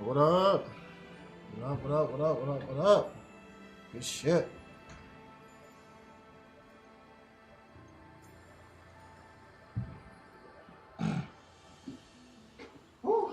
What up? What up? What up? What up? What up? What up? Good shit. Whew.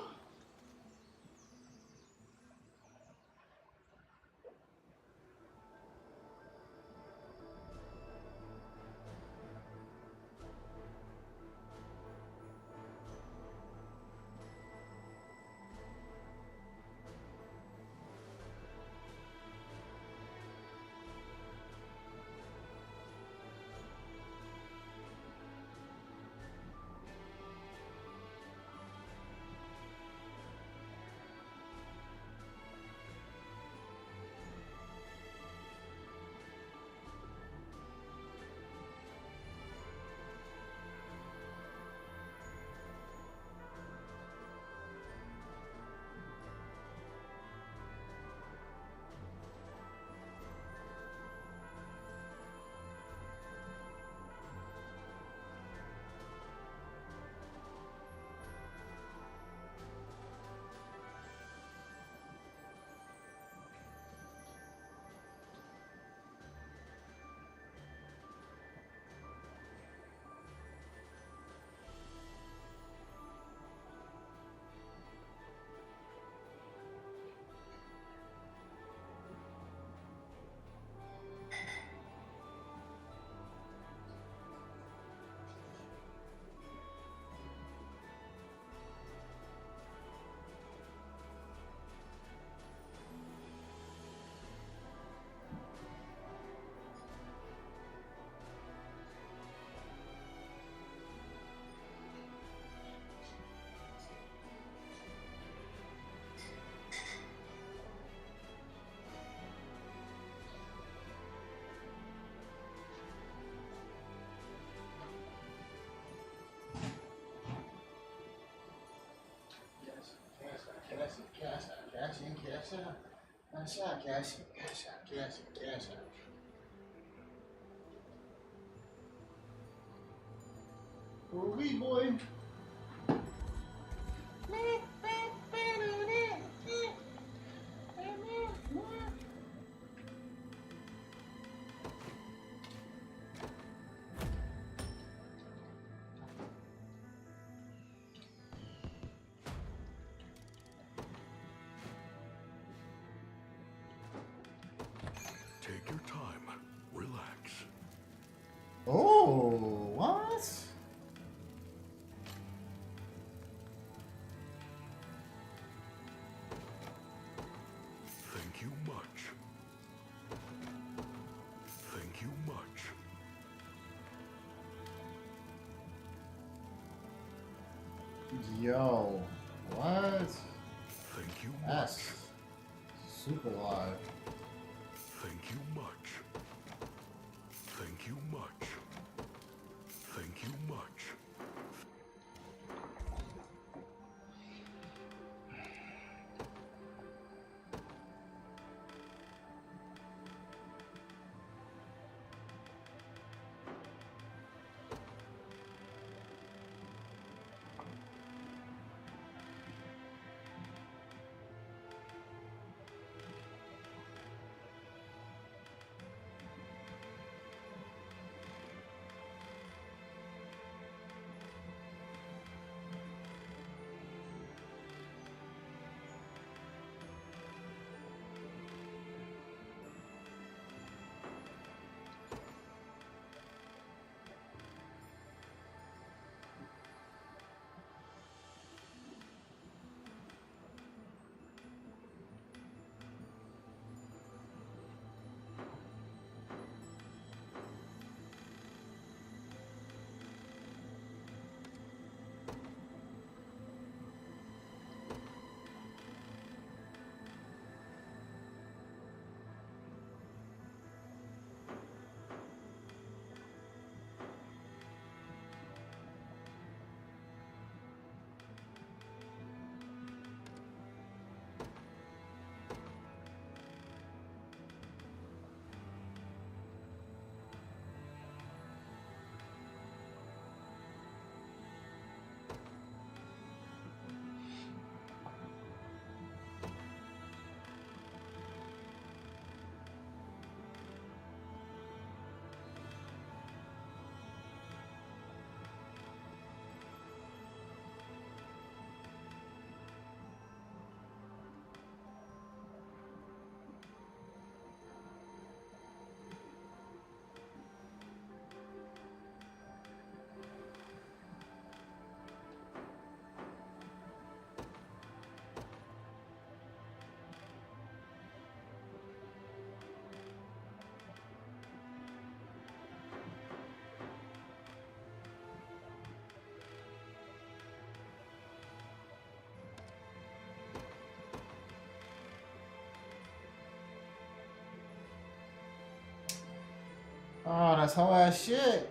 Cash out. Ooh-wee, boy. Take your time. Relax. Oh, what? Thank you much. Thank you much. Yo, what? Thank you That's much. super live. Thank you much. Thank you much. Thank you much. Oh, that's whole ass shit.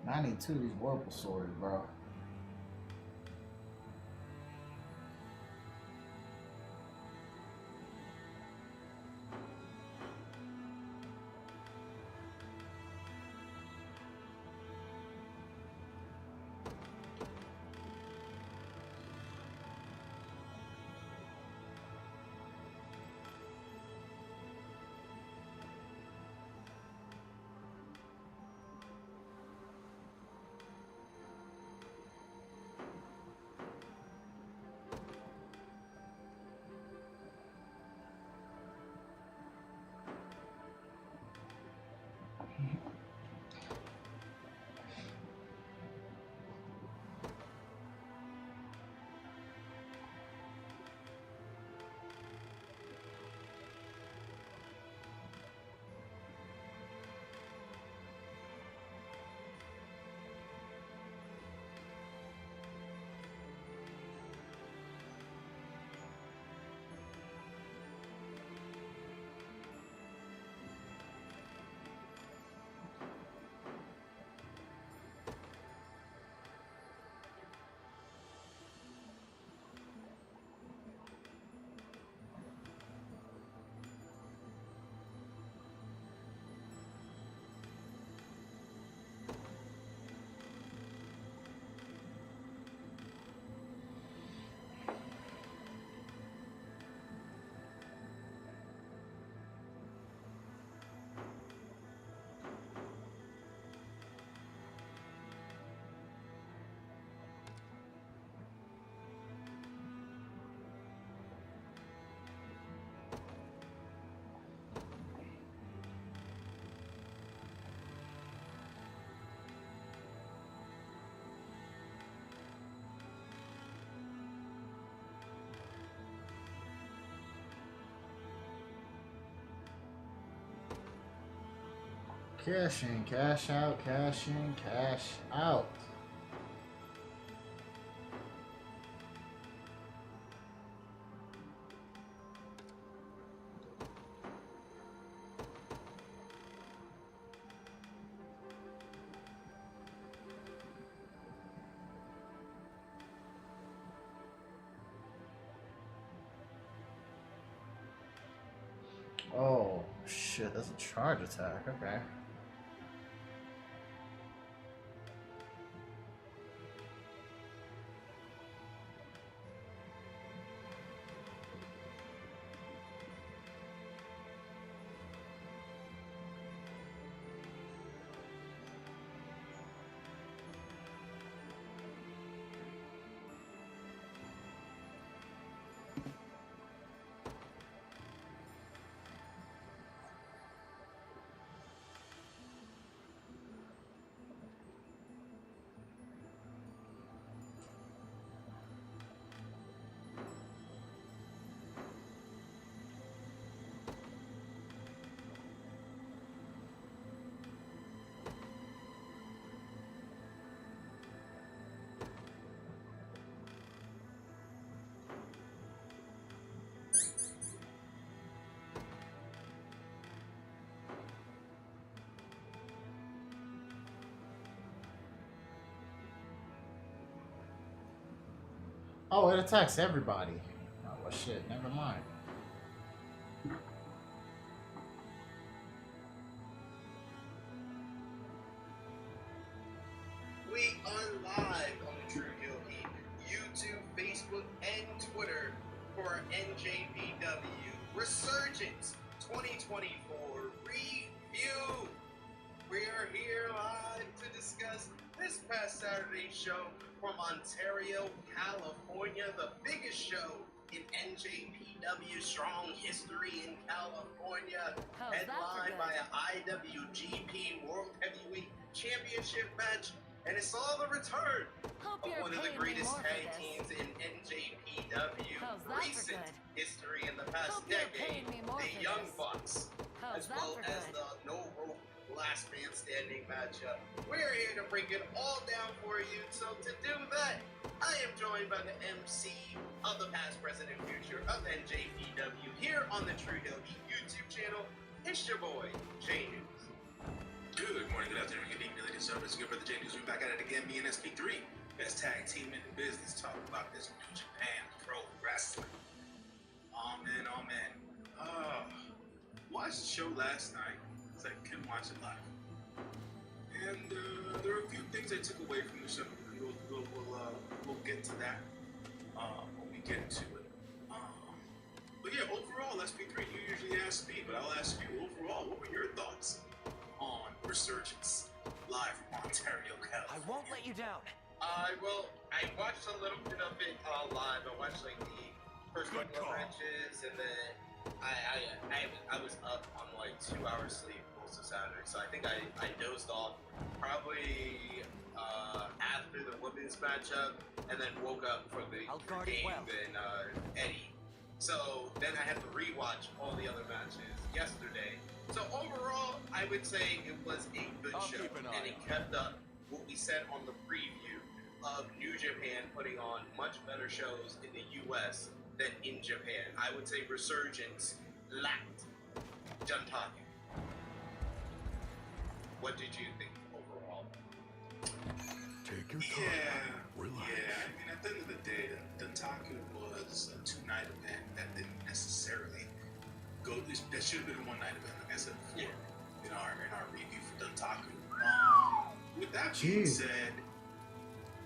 I need two of these Warple swords, bro. Cash in, cash out, cash in, cash out. Oh, shit, that's a charge attack. Okay. Oh, it attacks everybody. Oh, well, shit, never mind. We are live on the True Kill Heat, YouTube, Facebook, and Twitter for our NJPW Resurgence 2024 review. We are here live to discuss this past Saturday's show from Ontario, California, the biggest show in NJPW strong history in California, headlined by an IWGP World Heavyweight Championship match, and it's all the return of one of the greatest tag teams in NJPW recent history in the past decade, the Young Bucks, as well as the No Rope Last Man Standing matchup. We're here to break it all down for you. So to do that, I am joined by the MC of the past, present, and future of NJPW here on the ChiLL YouTube channel. It's your boy, J News. Good morning, good afternoon, good evening, ladies and gentlemen. It's your brother J News. We're back at it again. Me and SP3, best tag team in the business, talking about this New Japan Pro Wrestling. Oh man, oh man. Watched the show last night. I couldn't watch it live, and there are a few things I took away from the show. And we'll get to that when we get to it. But yeah, overall, SP3, you usually ask me, but I'll ask you overall. What were your thoughts on Resurgence live from Ontario, California? I won't let you down. Well, I watched a little bit of it live. I watched like the first couple of matches, and then I was up on like 2 hours sleep most of Saturday, so I think I dozed off probably after the women's matchup, and then woke up for the game and Eddie. So then I had to rewatch all the other matches yesterday. So overall, I would say it was a good show, and it kept up what we said on the preview of New Japan putting on much better shows in the U.S. than in Japan. I would say Resurgence lacked Juntaku. What did you think overall? Take your time. Relax. Yeah. I mean, at the end of the day, Juntaku was a 2-night event that didn't necessarily go. That should have been a 1-night event, like I said before, in our review for Juntaku. With that being said,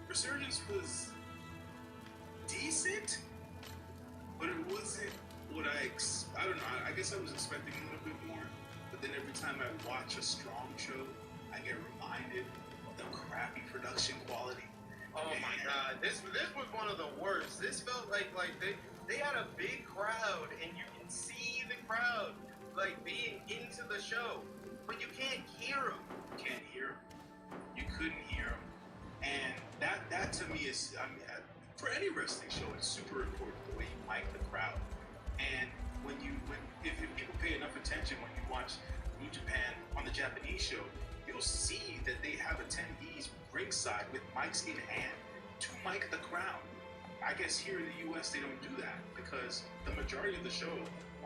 Resurgence was decent, but it wasn't what I don't know. I guess I was expecting a little bit more, but then every time I watch a strong show, I get reminded of the crappy production quality. Oh my God, this was one of the worst. This felt like they had a big crowd, and you can see the crowd like being into the show, but you can't hear them. You can't hear them. You couldn't hear them, and that to me is, I mean, for any wrestling show, it's super important the way you mic the crowd. And if people pay enough attention when you watch New Japan on the Japanese show, you'll see that they have attendees ringside with mics in hand to mic the crowd. I guess here in the US they don't do that because the majority of the show,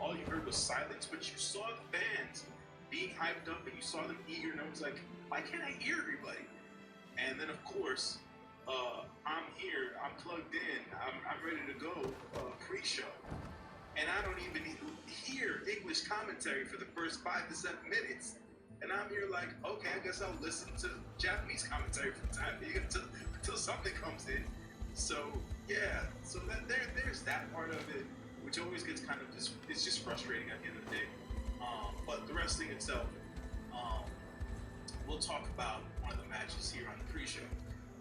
all you heard was silence, but you saw the fans being hyped up and you saw them eager, and I was like, why can't I hear everybody? And then of course, I'm here, I'm plugged in, I'm ready to go pre-show. And I don't even hear English commentary for the first 5 to 7 minutes. And I'm here like, okay, I guess I'll listen to Japanese commentary from time being until something comes in. So yeah, so there's that part of it, which always gets kind of it's just frustrating at the end of the day. But the wrestling itself, we'll talk about one of the matches here on the pre-show,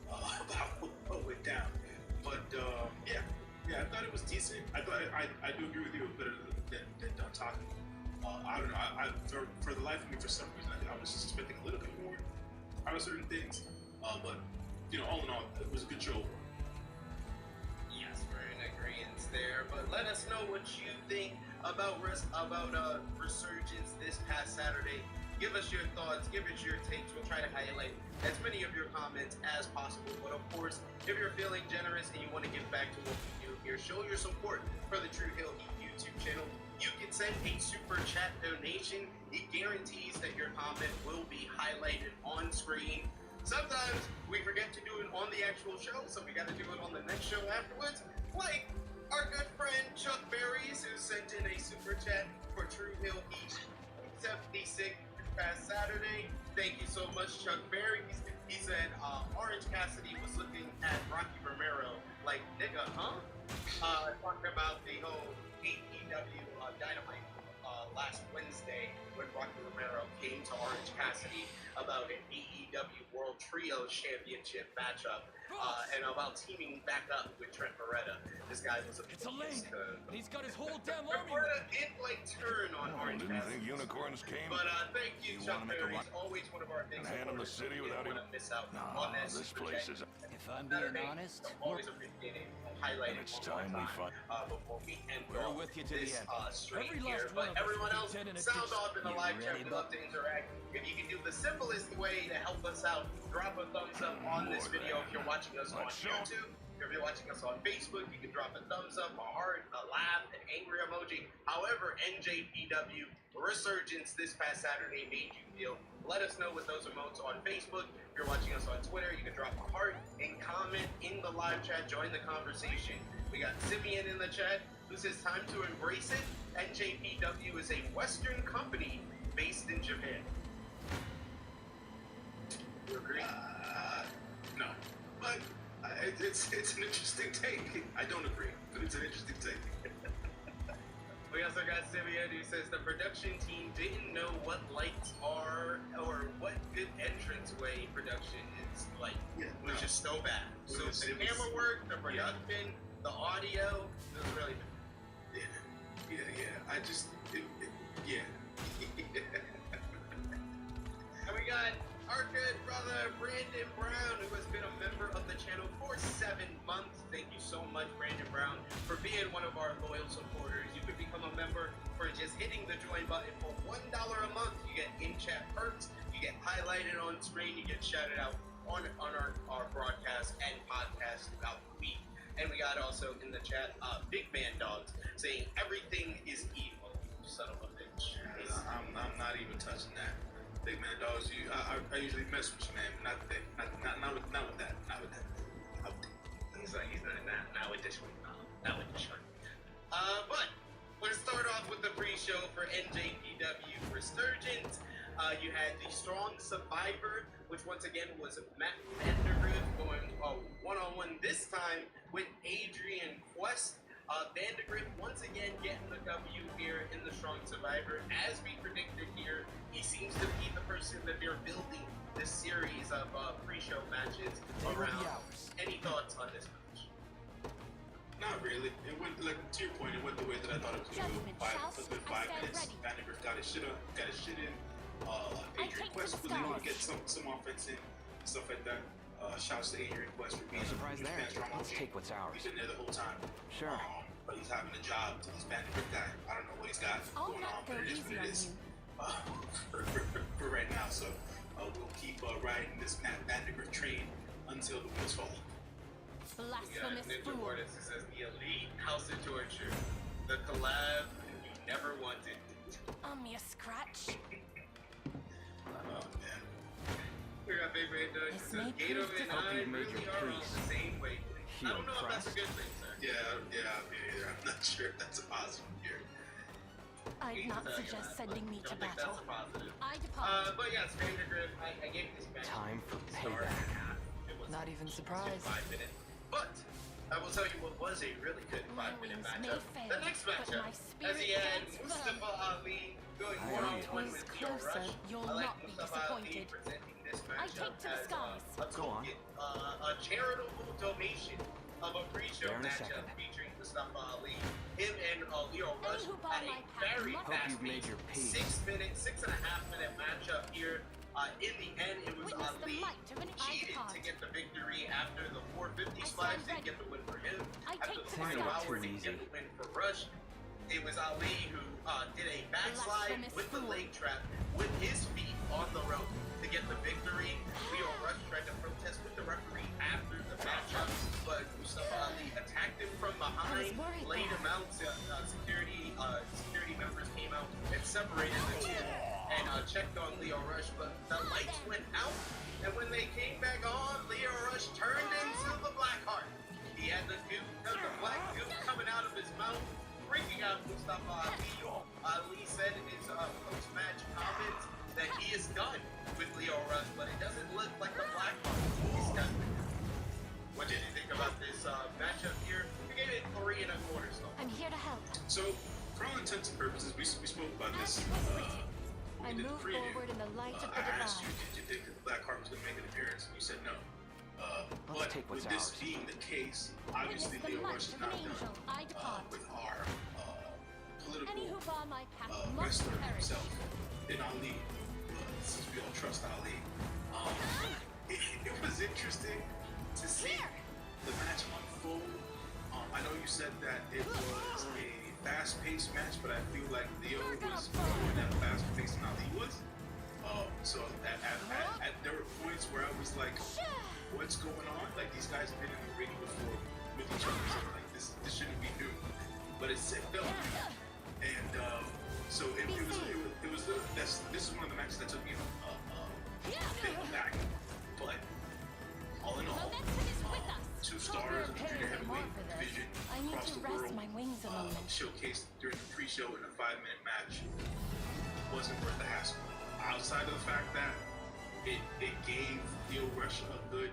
about what went down. But yeah, I thought it was decent. I do agree with you, it was better than Juntaku. I don't know. For the life of me, for some reason, I was just expecting a little bit more out of certain things. But you know, all in all, it was a good show. Yes, we're in agreement there. But let us know what you think about Resurgence this past Saturday. Give us your thoughts. Give us your takes. We'll try to highlight as many of your comments as possible. But of course, if you're feeling generous and you want to give back to what we do here, show your support for the ChiLL YouTube channel. You can send a super chat donation. It guarantees that your comment will be highlighted on screen. Sometimes we forget to do it on the actual show, so we got to do it on the next show afterwards. Like our good friend Chuck Berries, who sent in a super chat for ChiLL 76 past Saturday. Thank you so much, Chuck Berries. He said Orange Cassidy was looking at Rocky Romero like, nigga, huh? Talking about the whole AEW Dynamite last Wednesday. Trios Championship matchup, and about teaming back up with Trent Beretta. This guy was a It's a lane. He's got his whole damn army with Beretta did like turn on Oh, Orange didn't Cassidy. think unicorns came. But thank you, You Chuck wanna make a Berry. run? He's always one of our big And hand him the supporters. city We without didn't him? want to miss out Nah, on this. this place is... If I'm being honest, Always appreciated. Highlight And it it's one more time we fight. before we end We're off with you to the this end. stream Every here. last one But of us everyone will else, be 10 in a sound ditch. off in the You live chat. ready, We bub? love to interact. If you can do the simplest way to help us out, drop a thumbs up on this video. If you're watching us on Let's show. YouTube, if you're watching us on Facebook, you can drop a thumbs up, a heart, a laugh, an angry emoji. However, NJPW Resurgence this past Saturday made you feel. Let us know with those emotes on Facebook. If you're watching us on Twitter, you can drop a heart and comment in the live chat. Join the conversation. We got Simeon in the chat who says time to embrace it. NJPW is a Western company based in Japan. You agree? No, but it's an interesting take. I don't agree, but it's an interesting take. We also got Simeon who says the production team didn't know what lights are or what good entranceway production is like, Yeah, which no. is so bad. It So was- the it was- camera work, the production, the audio, it was really bad. Yeah. I just, yeah. And we got our good brother Brandon Brown, who has been a member of the channel for 7 months. Thank you so much, Brandon Brown, for being one of our loyal supporters. You can become a member for just hitting the join button for $1 a month. You get in-chat perks, you get highlighted on screen, you get shouted out on our broadcast and podcast throughout the week. And we got also in the chat, Big Man Dogs saying everything is evil, you son of a bitch. I'm not even touching that. Big man, dogs. I usually mess with you, man. Not today. Not with that. He's not with this one. Not with this one. But let's start off with the pre-show for NJPW Resurgence. You had the Strong Survivor, which once again was Matt Vandergrift going one-on-one this time with Adrian Quest. Vandergrift once again getting the W here in the Strong Survivor. As we predicted here, he seems to be the person that they're building this series of pre-show matches around. Any thoughts on this match? Not really. It went, like, to your point, it went the way that I thought it was going to go. For a good 5 minutes. Vandergrift got his shit in. Adrian Quest was able to get some offense in, stuff like that. Shouts to Adrian Quest for being No surprise a there. fan strong. Let's take what's ours. He's been there the whole time. Sure. But he's having a job to this Vandergrift guy. I don't know what he's got going on, but it is what it is. For right now, so we'll keep riding this Matt Vandergrift train until the wheels fall. Blasphemous Ninja fool. Mortis says the elite House of Torture, the collab you never wanted. Me a scratch. Oh man. We got Big Red Dutch. This Says may Gato prove and difficult. I You've made really your are on peace. the same wavelength. I don't know if that's a good thing, sir. Yeah. I'm not sure if that's a positive here. I'd not suggest sending me to Don't think battle. that's a positive. I depart. But yes, Vandergrift, I gave this match Time for a star and a payback. half. It was Not even surprised. 5 minutes. But I will tell you what was a really good My 5-minute wings may matchup. fail, The next but matchup, my as spirit he had stands Mustafa Ali going I one-on-one am. with Squeeze Leo closer, Rush. you'll I like not be Mustafa Ali disappointed. presenting this I matchup take to the as skies. a Go on. token, a charitable donation of a pre-show There in a matchup second. featuring Mustafa Ali. Him and Leo Rush who buy had a my pack very must- Hope you've made fast-paced your peace. 6.5 minute matchup here. In the end, it was Witness the Ali might of an cheated icon. to get the victory after the 450 I splash. stand Didn't get the win for him. I After take the to final the hour, skies. didn't Too get the win for Rush. It was Ali who did a backslide Blasphemous with the fool. leg trap with his feet on the rope to get the victory. Leo Rush tried to protest with the referee after the matchup, but Mustafa Ali attacked him from behind, worried laid there. him out. Security members came out and separated the two and checked on Leo Rush, but the lights went out. And when they came back on, Leo Rush turned into the Blackheart. He had the black goop coming out of his mouth, freaking out Mustafa Ali. Ali said in his post-match comments that he is done with Leo Rush, but it doesn't look like the Blackheart is done with him. What did you think about this matchup here? We gave it 3.25 stars. I'm here to help. So, for all intents and purposes, we spoke about this I we did the move pregame, forward in the light of the I asked you, divine. did you think that Blackheart was going to make an appearance? And you said no. But take what's with this ours. being the case, Witness obviously the Leo might Rush is of not an done angel, I depart. with our Any who political bar my path must wrestler perish. himself in Ali. Since we all trust Ali, it was interesting to see the match unfold. I know you said that it was a fast-paced match, but I feel like Leo was more that fast-paced than Ali was. So there were points where I was like, "What's going on?" Like these guys have been in the ring before with each other, so like this shouldn't be new. But it's set up, and so it was this is one of the matches that took me bit back. But all in all, 2 stars in the junior heavyweight division I need across to the rest world, my wings a moment. showcased during the pre-show in a 5-minute match wasn't worth the hassle. Outside of the fact that it gave Leo Rush a good,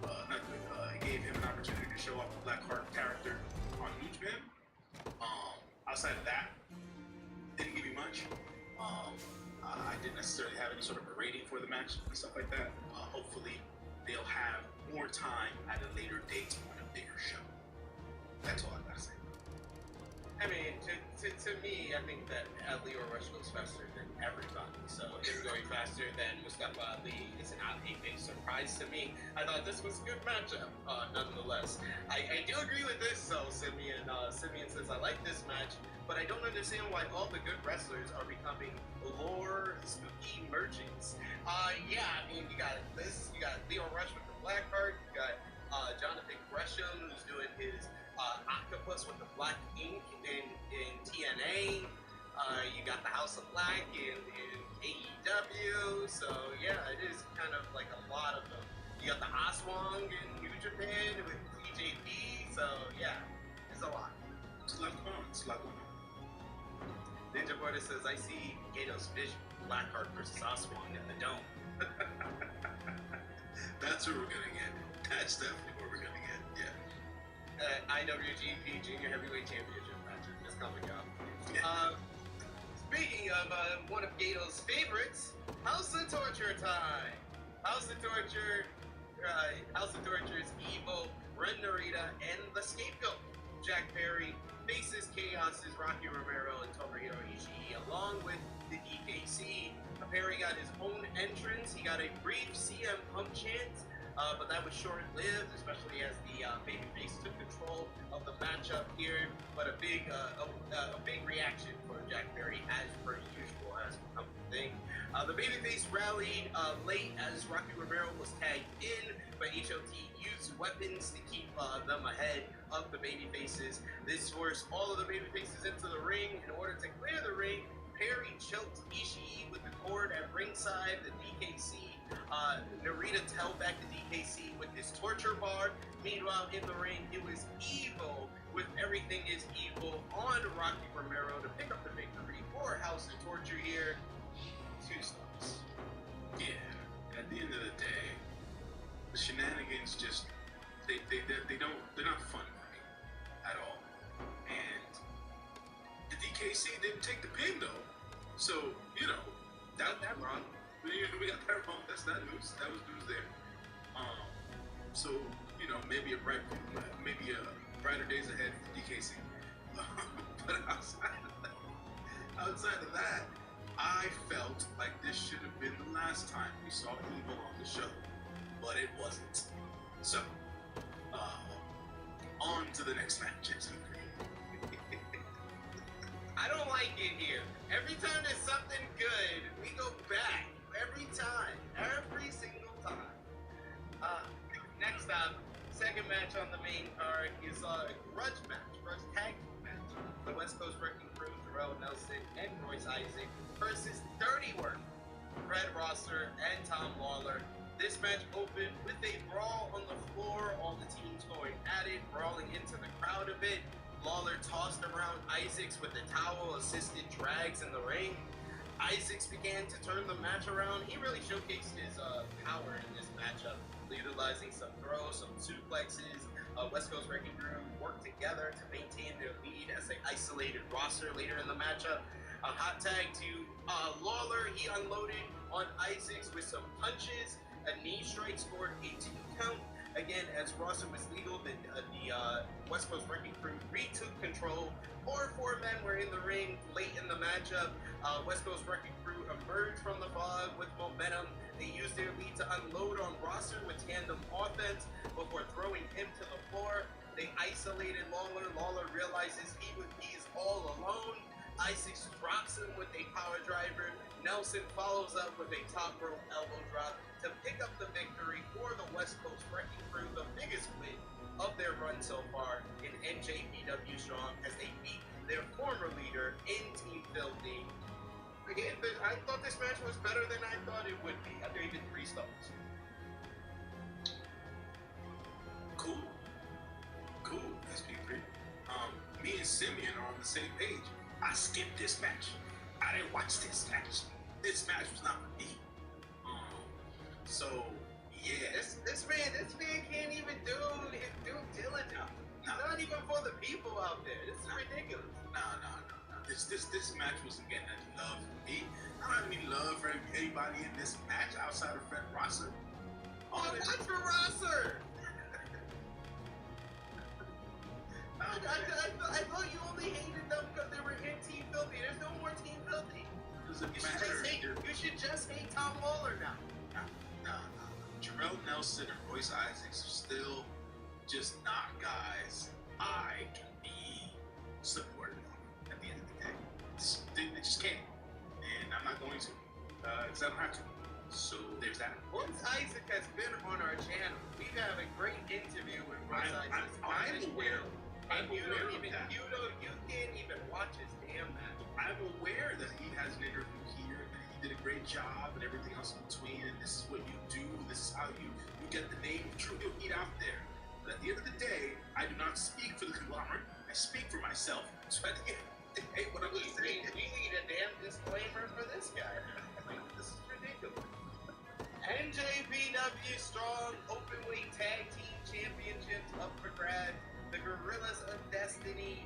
it gave him an opportunity to show off the Blackheart character on New Japan. Outside of that, didn't give me much. I didn't necessarily have any sort of a rating for the match and stuff like that. Hopefully, they'll have more time at a later date on a bigger show. That's all I gotta say. I mean, to me, I think that Leo Rush goes faster than everybody. So him going faster than Mustafa Ali is not a big surprise to me. I thought this was a good matchup, nonetheless. I do agree with this, so Simeon says, I like this match, but I don't understand why all the good wrestlers are becoming lore spooky merchants. Yeah, I mean, you got Leo Rush with the Blackheart, you got Jonathan Gresham who's doing his octopus with the black ink in TNA. You got the House of Black in AEW. So yeah, it is kind of like a lot of them. You got the Aswang in New Japan with TJP. So yeah, it's a lot. It's a lot going on. It's a lot going on. Ninja Border says, I see Gato's vision, Blackheart versus Aswang in the dome. That's what we're gonna get. That's definitely what we're gonna get. Yeah. IWGP Junior Heavyweight Championship matches is coming up. Speaking of one of Gato's favorites, House of Torture time. House of Torture is Evil, Ren Narita, and the Scapegoat. Jack Perry faces Chaos's Rocky Romero and Tomohiro Ishii, along with the DKC. Perry got his own entrance. He got a brief CM Punk chant, but that was short-lived, especially as the babyface took control of the matchup here. But a big reaction for Jack Perry, as per usual, as become the thing. The babyface rallied late as Rocky Romero was tagged in, but HOT used weapons to keep them ahead of the babyfaces. This forced all of the babyfaces into the ring. In order to clear the ring, Perry choked Ishii with the cord at ringside. The DKC, Narita held back the DKC with his torture bar. Meanwhile, in the ring, it was Evil with Everything is Evil on Rocky Romero to pick up the victory for House of Torture here. 2 stars. Yeah. At the end of the day, the shenanigans just they're not fun for me at all. And the DKC didn't take the pin though. So, you know, that wrong. We got that wrong. That's not news. That was news there. So, you know, maybe a brighter days ahead for DKC. But outside of that, I felt like this should have been the last time we saw Evil on the show, but it wasn't. So, on to the next match. I don't like it here. Every time there's something good, we go back. Every time. Every single time. Next up, second match on the main card is a grudge tag team match. The West Coast Wrecking Crew, Darrell Nelson and Royce Isaac versus Dirty Work, Fred Rosser and Tom Lawler. This match opened with a brawl on the floor, all the teams going at it, brawling into the crowd a bit. Lawler tossed around Isaacs with the towel-assisted drags in the ring. Isaacs began to turn the match around. He really showcased his power in this matchup, utilizing some throws, some suplexes. West Coast Wrecking Crew worked together to maintain their lead as they isolated Rosser later in the matchup. A hot tag to Lawler. He unloaded on Isaacs with some punches. A knee strike scored a 2 count. Again, as Rawson was legal, the West Coast Wrecking Crew retook control. Four men were in the ring late in the matchup. West Coast Wrecking Crew emerged from the fog with momentum. They used their lead to unload on Rawson with tandem offense before throwing him to the floor. They isolated Lawler. Lawler realizes he's all alone. Isaacs drops him with a power driver. Nelson follows up with a top rope elbow drop to pick up the victory for the West Coast Wrecking Crew, the biggest win of their run so far in NJPW Strong as they beat their former leader in Team Filthy. Again, I thought this match was better than I thought it would be. I gave it 3 stars. Cool. SP3. Me and Simeon are on the same page. I skipped this match. I didn't watch this match. This match was not for me. So yeah, This man can't even do his due diligence. Not even for the people out there. This is ridiculous. No. This match wasn't getting any love from me. I don't have any love for anybody in this match outside of Fred Rosser. Watch for Rosser! I thought you only hated them because they were in Team Filthy. There's no more Team Filthy. You should just hate Tom Lawler now. No. Jarrell Nelson and Royce Isaacs are still just not guys I can be supportive of at the end of the day. They just can't. And I'm not going to. Because I don't have to. So there's that. Once Isaac has been on our channel, we've had a great interview with Royce Isaacs. I'm aware. And you can't even watch his damn match. I'm aware that he has an interview here, that he did a great job, and everything else in between, and this is what you do, this is how you get the name of True Elite out there. But at the end of the day, I do not speak for the conglomerate, I speak for myself. So at the end of the day, what I'm saying, We need a damn disclaimer for this guy. This is ridiculous. NJPW Strong Openweight Tag Team Championships up for grabs. The Gorillas of Destiny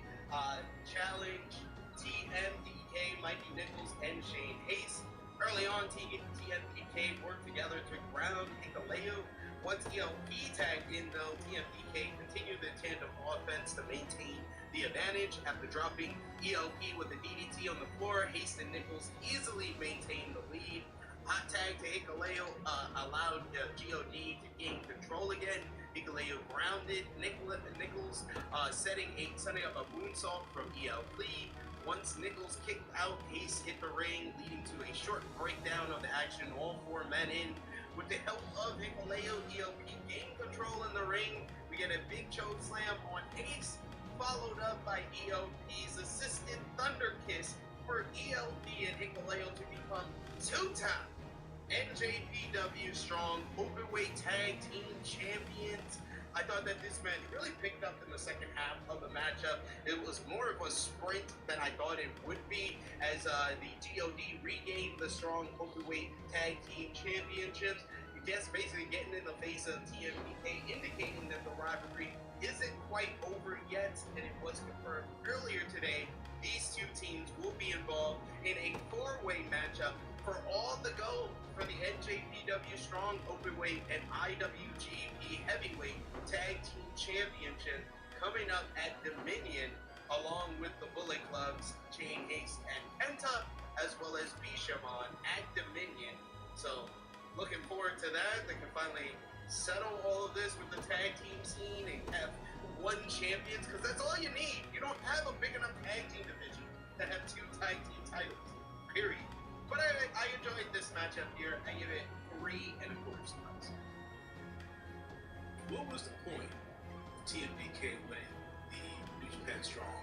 challenge TMDK, Mikey Nichols, and Shane Hayes. Early on, TMDK worked together to ground Hikaleo. Once ELP tagged in, though, TMDK continued the tandem offense to maintain the advantage. After dropping ELP with a DDT on the floor, Hayes and Nichols easily maintained the lead. Hot tag to Hikaleo allowed GOD to gain control again. Hikaleo grounded Nichols, setting up a moonsault from ELP. Once Nichols kicked out, Hayes hit the ring, leading to a short breakdown of the action. All 4 men in. With the help of Hikaleo, ELP gained control in the ring. We get a big choke slam on Ace, followed up by ELP's assisted Thunder Kiss for ELP and Hikaleo to become 2-time NJPW Strong Openweight Tag Team Champions. I thought that this match really picked up in the second half of the matchup. It was more of a sprint than I thought it would be, as the GOD regained the Strong Openweight Tag Team Championships. You guess basically getting in the face of TMDK, indicating that the rivalry isn't quite over yet, and it was confirmed earlier today. These 2 teams will be involved in a 4-way matchup for all the gold for the NJPW Strong Openweight and IWGP Heavyweight Tag Team Championship coming up at Dominion, along with the Bullet Clubs, Chain Ace and Penta, as well as Bishamon at Dominion. So, looking forward to that. They can finally settle all of this with the tag team scene and have 1 champions, because that's all you need. You don't have a big enough tag team division to have 2 tag team titles, period. But I enjoyed this matchup here. I give it 3.25 stars. what was the point of TMDK winning the New Japan Strong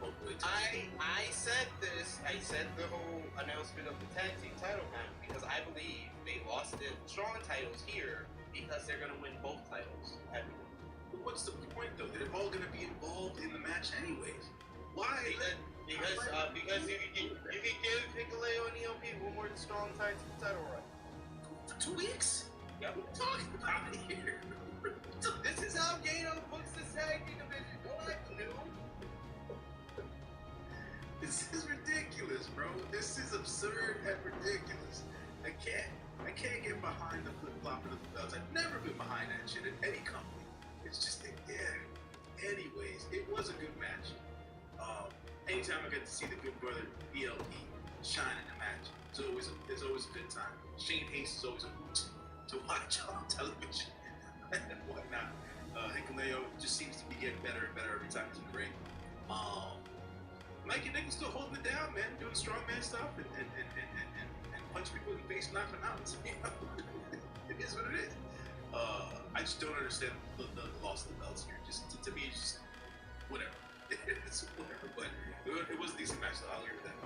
Openweight Tag? I said this. I said the whole announcement of the tag team title match because I believe they lost the Strong titles here because they're going to win both titles. But what's the point, though? They're all going to be involved in the match anyways. Why? Because you can give Hikaleo and ELP 1 more Strong tag team title run. For 2 weeks? Yeah, what are we talking about here? This is how Gato books the tag team division. Don't act new. This is ridiculous. ridiculous, bro. This is absurd and ridiculous. I can't get behind the flip-flop of the belts. I've never been behind that shit in any company. It's just, yeah. Anyways, it was a good match. Anytime I get to see the good brother ELP shine in the match, it's always a good time. Shane Haste is always a hoot to watch on television and whatnot. Hikuleo just seems to be getting better and better every time he's in the ring. Mikey Nichols still holding it down, man, doing strongman stuff and punch people in the face, knock them out. You know? It is what it is. I just don't understand the loss of the belts here. Just to me, it's just whatever. It's whatever. But it was a decent match, so I'll agree with that.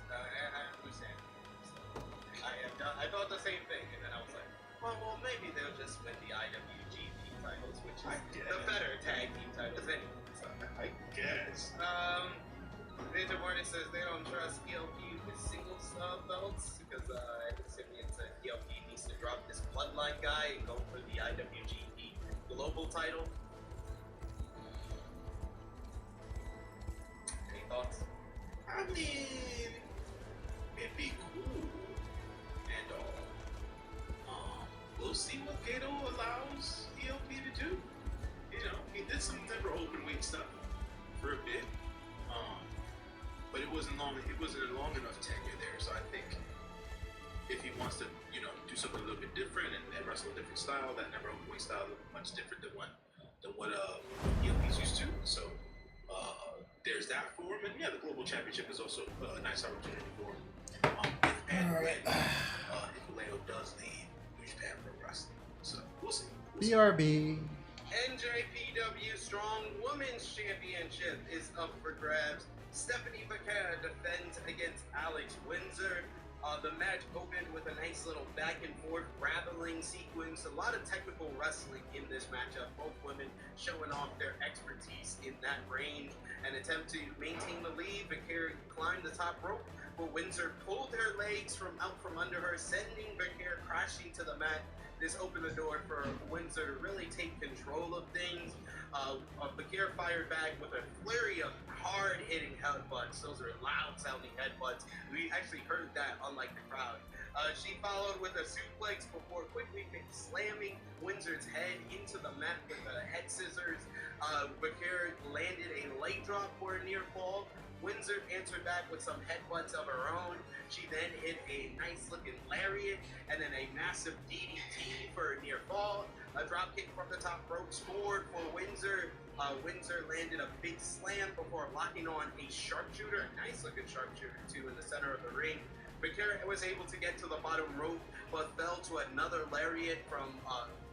I understand. I thought the same thing, and then I was like, well, maybe they'll just win the IWGP titles, which is the better tag team titles anyway. So. I guess. Ninja Marty says they don't trust ELP with singles belts because Simeon said ELP needs to drop this bloodline guy and go for the IWGP global title. Any thoughts? I mean, it'd be cool and all. We'll see what Gato allows ELP to do. You know, he did some type of open weight stuff for a bit. But it wasn't a long enough tenure there. So I think if he wants to, do something a little bit different and wrestle a different style, that never open weight style is much different than what ELP's used to. So there's that for him, and the global championship is also a nice opportunity for him. When Hikuleo does leave New Japan Pro Wrestling, so we'll see. BRB. NJPW Strong Women's Championship is up for grabs. Stephanie Becerra defends against Alex Windsor. The match opened with a nice little back and forth grappling sequence. A lot of technical wrestling in this matchup. Both women showing off their expertise in that range. An attempt to maintain the lead. Becerra climbed the top rope, but Windsor pulled her legs out from under her, sending Becerra crashing to the mat. This opened the door for Windsor to really take control of things. Becerra fired back with a flurry of hard-hitting headbutts. Those are loud-sounding headbutts. We actually heard that, unlike the crowd. She followed with a suplex before quickly slamming Windsor's head into the mat with the head scissors. Becerra landed a leg drop for a near fall. Windsor answered back with some headbutts of her own. She then hit a nice-looking lariat and then a massive DDT for a near fall. A dropkick from the top rope scored for Windsor. Windsor landed a big slam before locking on a sharpshooter, a nice-looking sharpshooter too, in the center of the ring. Becerra was able to get to the bottom rope, but fell to another lariat from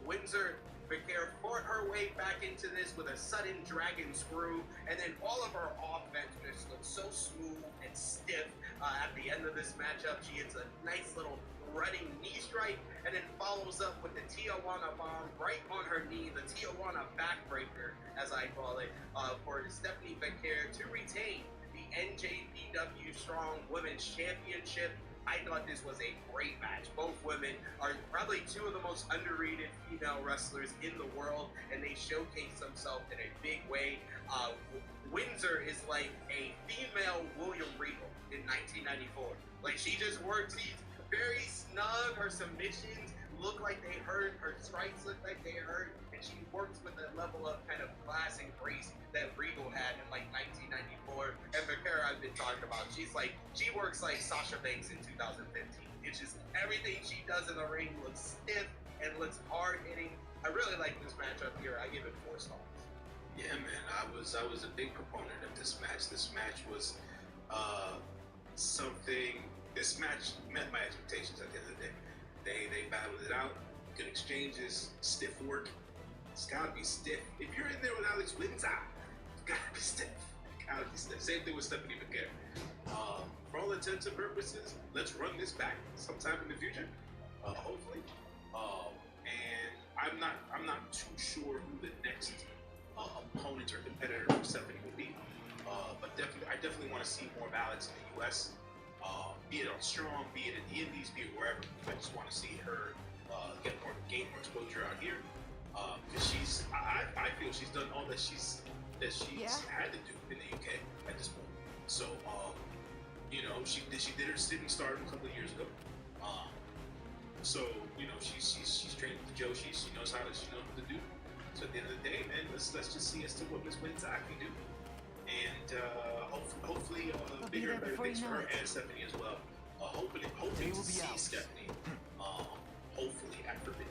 Windsor. Becerra fought her way back into this with a sudden dragon screw, and then all of her offense just looked so smooth and stiff. At the end of this matchup, she hits a nice little running knee strike, and then follows up with the Tijuana bomb right on her knee, the Tijuana backbreaker, as I call it, for Stephanie Becerra to retain the NJPW Strong Women's Championship. I thought this was a great match. Both women are probably two of the most underrated female wrestlers in the world, and they showcase themselves in a big way. Windsor is like a female William Regal in 1994. Like, she just works, she's very snug, her submissions look like they hurt, her strikes look like they hurt, and she works with a level of kind of class and grace that Regal had in like 1994. And Becerra, I've been talking about, she works like Sasha Banks in 2015. It's just everything she does in the ring looks stiff and looks hard hitting. I really like this matchup here. I give it 4 stars. Yeah, man, I was a big proponent of this match. This match was something. This match met my expectations at the end of the day. They battled it out. Good exchanges, stiff work. It's gotta be stiff. If you're in there with Alex Windsor, it's gotta be stiff. Gotta be stiff. Same thing with Stephanie Becerra. For all intents and purposes, let's run this back sometime in the future, hopefully. And I'm not too sure who the next opponent or competitor for Stephanie will be. But I definitely want to see more of Alex in the U.S. Be it on Strong, be it in the Indies, be it wherever. I just want to see her gain more exposure out here. Because I feel she's done all that she's had to do in the UK at this point. So, you know, she did her stint in Stardom a couple of years ago. So, you know, she's trained with Dojo. She knows what to do. So at the end of the day, man, let's just see as to what Miss Winter can do. And hopefully bigger and better things for her and Stephanie as well. Hoping to see Stephanie. Hopefully at Forbidden.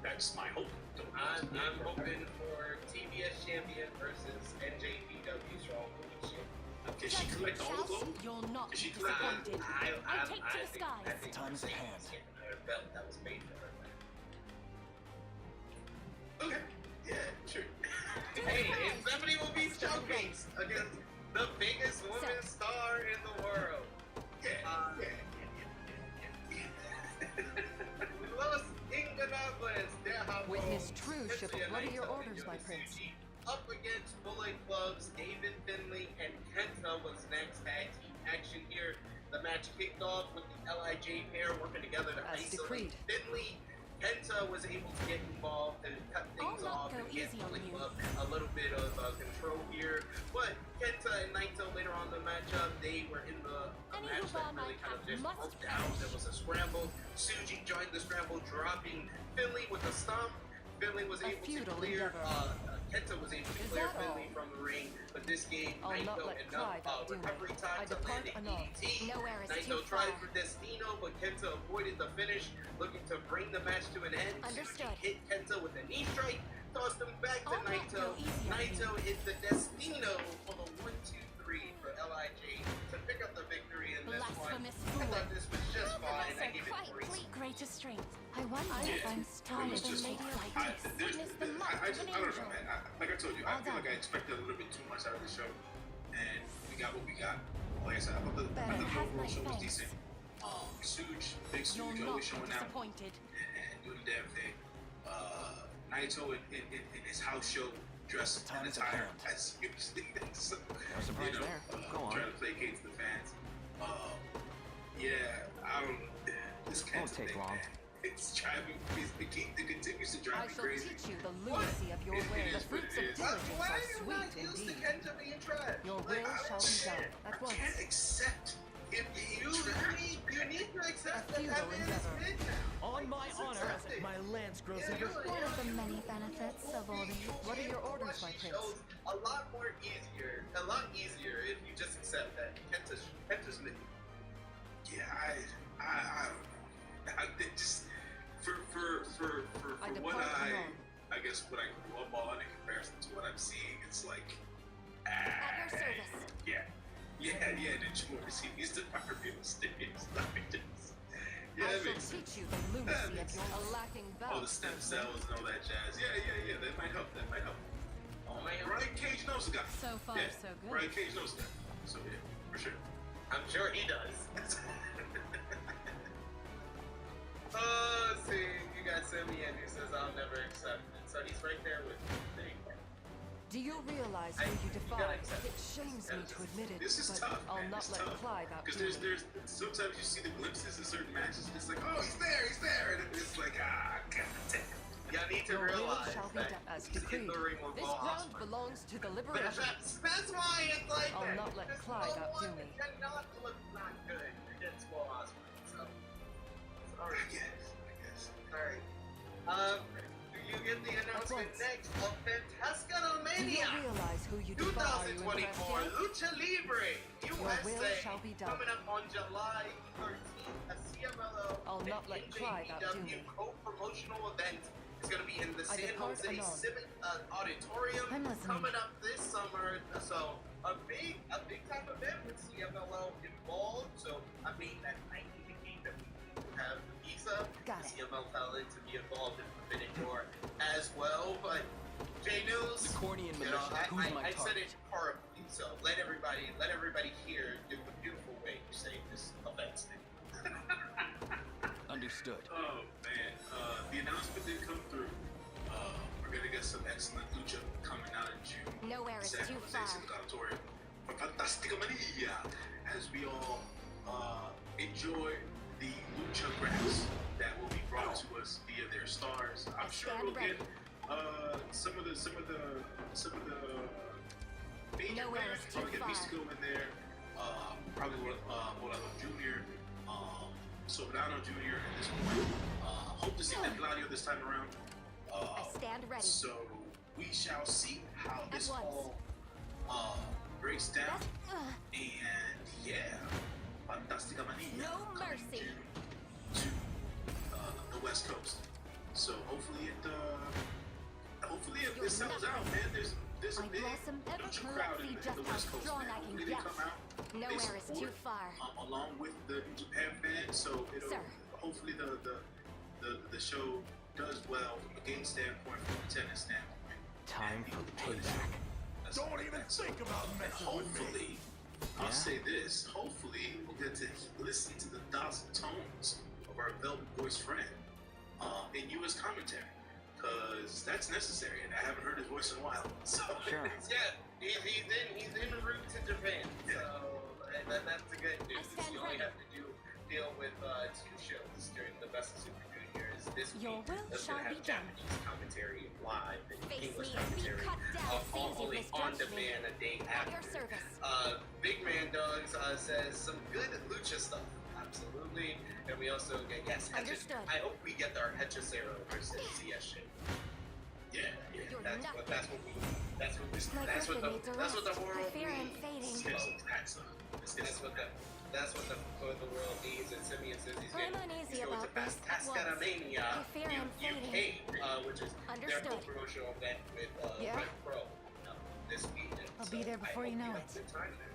That's my hope. I'm hoping for TBS champion versus NJPW Strong Women's Champion. Can she collect all the gold? You'll not Can be she collect all? disappointed. I take to the skies. I think Time's at hand. Belt that was made for her. Okay. Yeah, sure. Hey, and Stephanie will be showcased against the biggest women's star in the world. Los Ingobernables de Japón. Witness true chivalry. What are your orders, my prince? Up against Bullet Club's David Finley and Kenta was next tag team action here. The match kicked off with the LIJ pair working together to As isolate decreed. Finley. Kenta was able to get involved and cut things I'll not off go and get easy on Bullet you. Club a little bit of control here. But Kenta and Naito later on in the matchup, they were in the Any match who that bar really my kind of path just must broke down. perish. There was a scramble. Suji joined the scramble, dropping Finley with a stomp. Finley was A able to futile clear, endeavor. Kenta was able to Is clear that Finley all? from the ring, but this game, I'll not Naito let enough pride outdo me. recovery time I to depart land a anon. DDT. Nowhere is Naito too tried far. for Destino, but Kenta avoided the finish, looking to bring the match to an end. Understood. Suji hit Kenta with a knee strike, tossed him back to I'll not Naito. go easy on Naito you. hit the Destino for the 1-2-3 for LIJ to pick up the victory in this one. Blasphemous I fool. thought this was just fine. I So gave it quite 3. fleet greater strength. I wonder Yeah, if I'm it stronger was than just Lady fine. Light. Witness the might I of an don't know, angel. man. Like I told you, I Well feel like I done. expected a little bit too much out of the show, and we got what we got. Like I said, I thought the Better have overall my show was thanks. decent. Suge, big You'll Suge, not always be showing out disappointed. and doing the damn thing. Naito in his house show dressed Time and is at attire hand. as usually. So, No surprise there. Go on. trying to placate to the fans. Yeah, I don't. This Won't Kenta take thing, long. man, it's driving. It continues to I drive me shall crazy. teach you the lunacy of your It will. The is what fruits it of is. diligence Why are are you not sweet used to indeed. Kenta being trash? Your Like, will I don't shall be understand. done at I once. can't accept him being You trash. need to accept A that futile that man is endeavor. mid now. On my Just honor, accept it. my lance grows Yeah, ever. you're One of the right. many benefits of old age. What are your orders, my She prince? shows a lot easier if you just accept that Kenta's mid. Yeah, I don't know. I think just for I what depart alone. I guess what I grew up on in comparison to what I'm seeing, it's like At your service. yeah. Did you ever see these real stadiums? I mean, just, yeah, I that shall makes sense. teach you the lunacy makes of your lacking All the balance. stem cells and all that jazz. Yeah. That might help. Oh man, Brian Cage knows the guy. So far, Yeah, so good. Brian Cage knows the guy. So yeah, for sure. I'm sure he does. See, you got Sammy and he says I'll never accept it. So he's right there with me. There you go. Do you realize who you gotta defy? accept It shames me to admit it, This is but tough, I'll man. not It's let tough. Clive Because outdo me. there's sometimes you see the glimpses in certain matches, and it's like, oh, he's there, and it's like, god damn. Y'all need to Your will realize shall be that done as he's in decreed. the ring with This Paul ground Ospreay. belongs to the But liberation. that's why it's like I'll that. not let There's Clyde no outdo one me. that cannot look not good against Paul Ospreay. So, I alright. guess. Alright. You get the announcement once. next of Do you Fantascanomania realize who you defy? Are you 2024 impressed yet? Lucha Libre will USA shall be done. coming up on July 13th. A CMLO I'll not and let Clyde outdo NJPW me. co-promotional event is going to be in the I San depart Jose anon. Civic Auditorium I'm listening. coming up this summer. So a big time event with CMLO involved. So I mean that might indicate that we have the visa. Got it. CML talent to be involved in Forbidden Door as well. But J News, The Cornian you know, militia. Who's my I said target? it horribly. So let everybody hear the beautiful way you say this offense thing. Understood. Oh man, the announcement did come through. We're gonna get some excellent lucha coming out in June. Nowhere is San too Jose far. Civic Auditorium for Fantastica Mania, as we all enjoy the lucha graphs that will be brought to us via their stars. I'm sure stand we'll ready. get some of the major Nowhere players. is Probably too get far. Mystico in there. probably Overlord Jr., Sobrano Jr. at this point. Hope to see Claudio this time around. I stand ready. So we shall see how At this once. all breaks down. That's- And yeah, Fantastica Mania No coming mercy. to the West Coast. So hopefully it sells out, man. There's a I big blossom ever Dojo let's crowd see in just the how West Coast, strong man. I can Hopefully they get. come out. Nowhere they is support, too far. along with the New Japan fans. So it'll Sir. hopefully the show does well from a game standpoint, from a tennis standpoint. Time for Enjoy the show. payback. That's Don't all even that. think about And messing with me. hopefully, Yeah? I'll say this, hopefully we'll get to listen to the docile tones of our velvet voiced friend in U.S. commentary, because that's necessary, and I haven't heard his voice in a while. So Sure. Yeah, he's en route to Japan. So that's the good news. I stand You only ready. have to deal with 2 shows during the Best of Super Juniors this Your week. will That's shall gonna be have done. Japanese commentary live and Face English me and be commentary cut down as soon as you only on misjudge me. demand a day At your after. service. Big Man Dogs says some good lucha stuff. Absolutely. And we also get, yes, Understood. I hope we get our Hechicero versus ZS shit. Yeah, You're that's not- what we My that's what griffin needs a that's what the rest. world I fear I'm needs. fading. That's what the world needs. And Simeon says he's I'm going uneasy to about this at once. Tascaramania I fear I'm UK, which is their Understood. promotional event with Yeah? Red Pro this weekend. I'll be there before you know I hope it. have a good time there.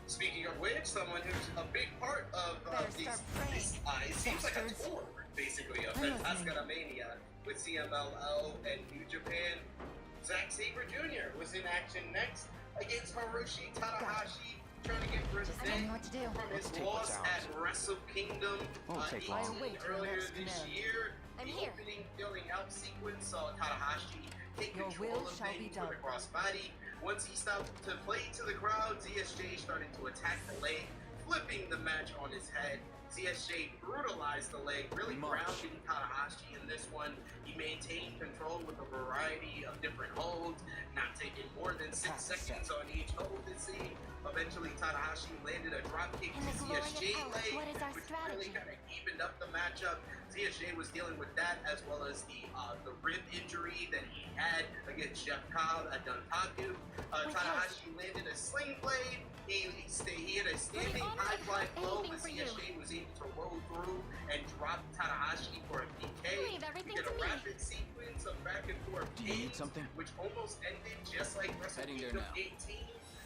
Speaking of which, someone who's a big part of Better these, start praying, it seems like a bastards. tour, basically, of I'm listening. Tascaramania with CMLL and New Japan. Zack Sabre Jr. was in action next against Hiroshi Tanahashi, trying to get Just tell me revenge what to do. from his Let's take loss what's ours. at Wrestle Kingdom Won't take long. 18 I'll wait till earlier next this command. year. I'm The here. opening building out sequence saw Tanahashi take Your control will of shall things be with done. a crossbody. Once he stopped to play to the crowd, ZSJ started to attack the leg, flipping the match on his head. ZSJ brutalized the leg, really Much. grounding Tanahashi in this one. He maintained control with a variety of different holds, not taking more than 6 path is set. seconds on each hold, it seemed. Eventually, Tanahashi landed a dropkick In to the glory of ZSJ hell, leg, what is our which strategy? really kind of evened up the matchup. ZSJ was dealing with that, as well as the rib injury that he had against Jeff Cobb at Duntaku. With Tanahashi landed a sling blade. He had a standing honor high and fly have blow, anything but for you. ZSJ was able to roll through and drop Tanahashi for a PK. Leave everything We get to a me. rapid sequence of back and forth Do you need games, something? which almost ended just like Wrestle Heading there Kingdom now. 18,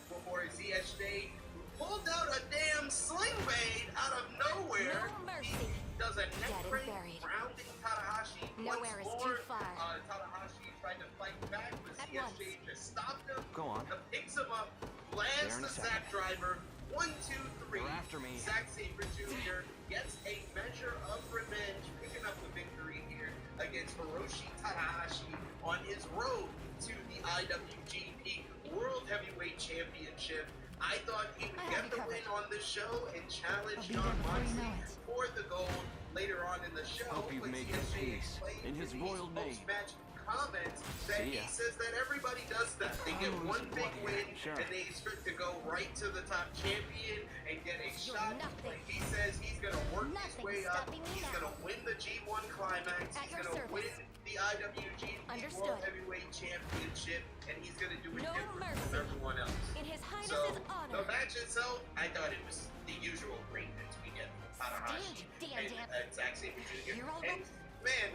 before ZSJ pulled out a damn sling blade out of nowhere. No mercy. He does a neck Dead and break, buried. grounding Tanahashi Nowhere is once too more. far. Tanahashi tried to fight back, but At ZSJ just stopped him. Go on. Picks him up, There lands in a the second. Zack driver. 1, 2, 3. They're after me. Zack Sabre Jr. gets a measure of revenge, picking up the victory here against Hiroshi Tanahashi on his road to the IWGP World Heavyweight Championship. I thought he would I get have the you win covered. on the show and challenge I'll be John there before you know Moxley it. for the gold later on in the show. Hope you've but made your ZSJ peace explained in his these royal name. post-match comments that See he ya. says that everybody does that. They get Oh, one big what? win Sure. and they expect to go right to the top champion and get a shot. nothing. But he says he's going to work his Nothing's way up. stopping me He's now. going to win the G1 climax. At He's your going to service. win the IWGP Understood. World Heavyweight Championship, and he's going to do it No different from mercy. everyone else. In His Highness's So honor. the match itself, I thought it was the usual greatness we get from Tanahashi Stand, and Zack Sabre Jr. You're all And right. man,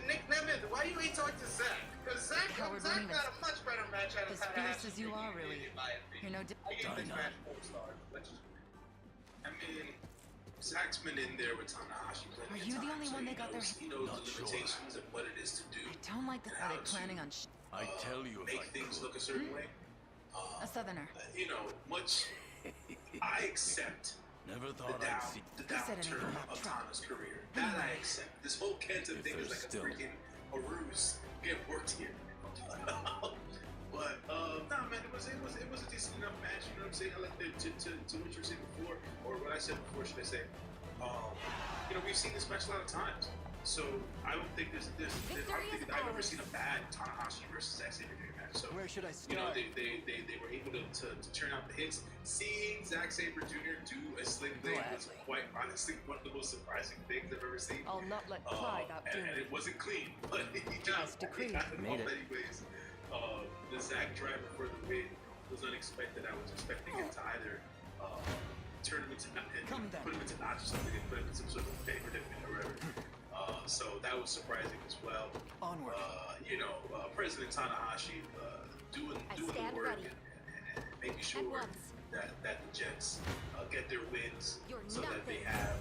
Nick Nemeth, why do you ain't talk to Zack? Because Zack Coward got Remus. a much better match out of As Tanahashi. fierce as you than are, did, really. in my opinion. You're no I gave this Dino. match 4 stars. Which is I mean, Zach's been in there with Tanahashi plenty Are of you the times, only so one he they got knows, their- he knows Not the sure. limitations and what it is to do. I don't like the How they're to, planning on I tell you if make I things could. look a certain way. a southerner. You know, much I accept Never the, thought I'd see. the Who said anything downturn about of Trump? Tana's career. That I accept. This whole Kenta If thing is there's like a still- freaking a ruse. Get worked here. But nah, man, it was a decent enough match. You know what I'm saying? I like to what you were saying before, or what I said before, should I say? You know, we've seen this match a lot of times, so I don't think I don't think I've ever seen a bad Tanahashi versus Zack Sabre Jr. match. So Where Where should I you know, start? they were able to turn out the hits. Seeing Zack Sabre Jr. do a sling blade was Gladly. quite honestly one of the most surprising things I've ever seen. I'll not let pride outdo And me. it wasn't clean, but he As decreed. got it in Made all it. many ways. The Zack driver for the win was unexpected. I was expecting him to either turn him into Come then. put him into notch or something and put him in some sort of paper predicament or whatever. So that was surprising as well. Onward. President Tanahashi doing I the stand work ready. and making sure once. that the Jets get their wins You're so that they nothing. have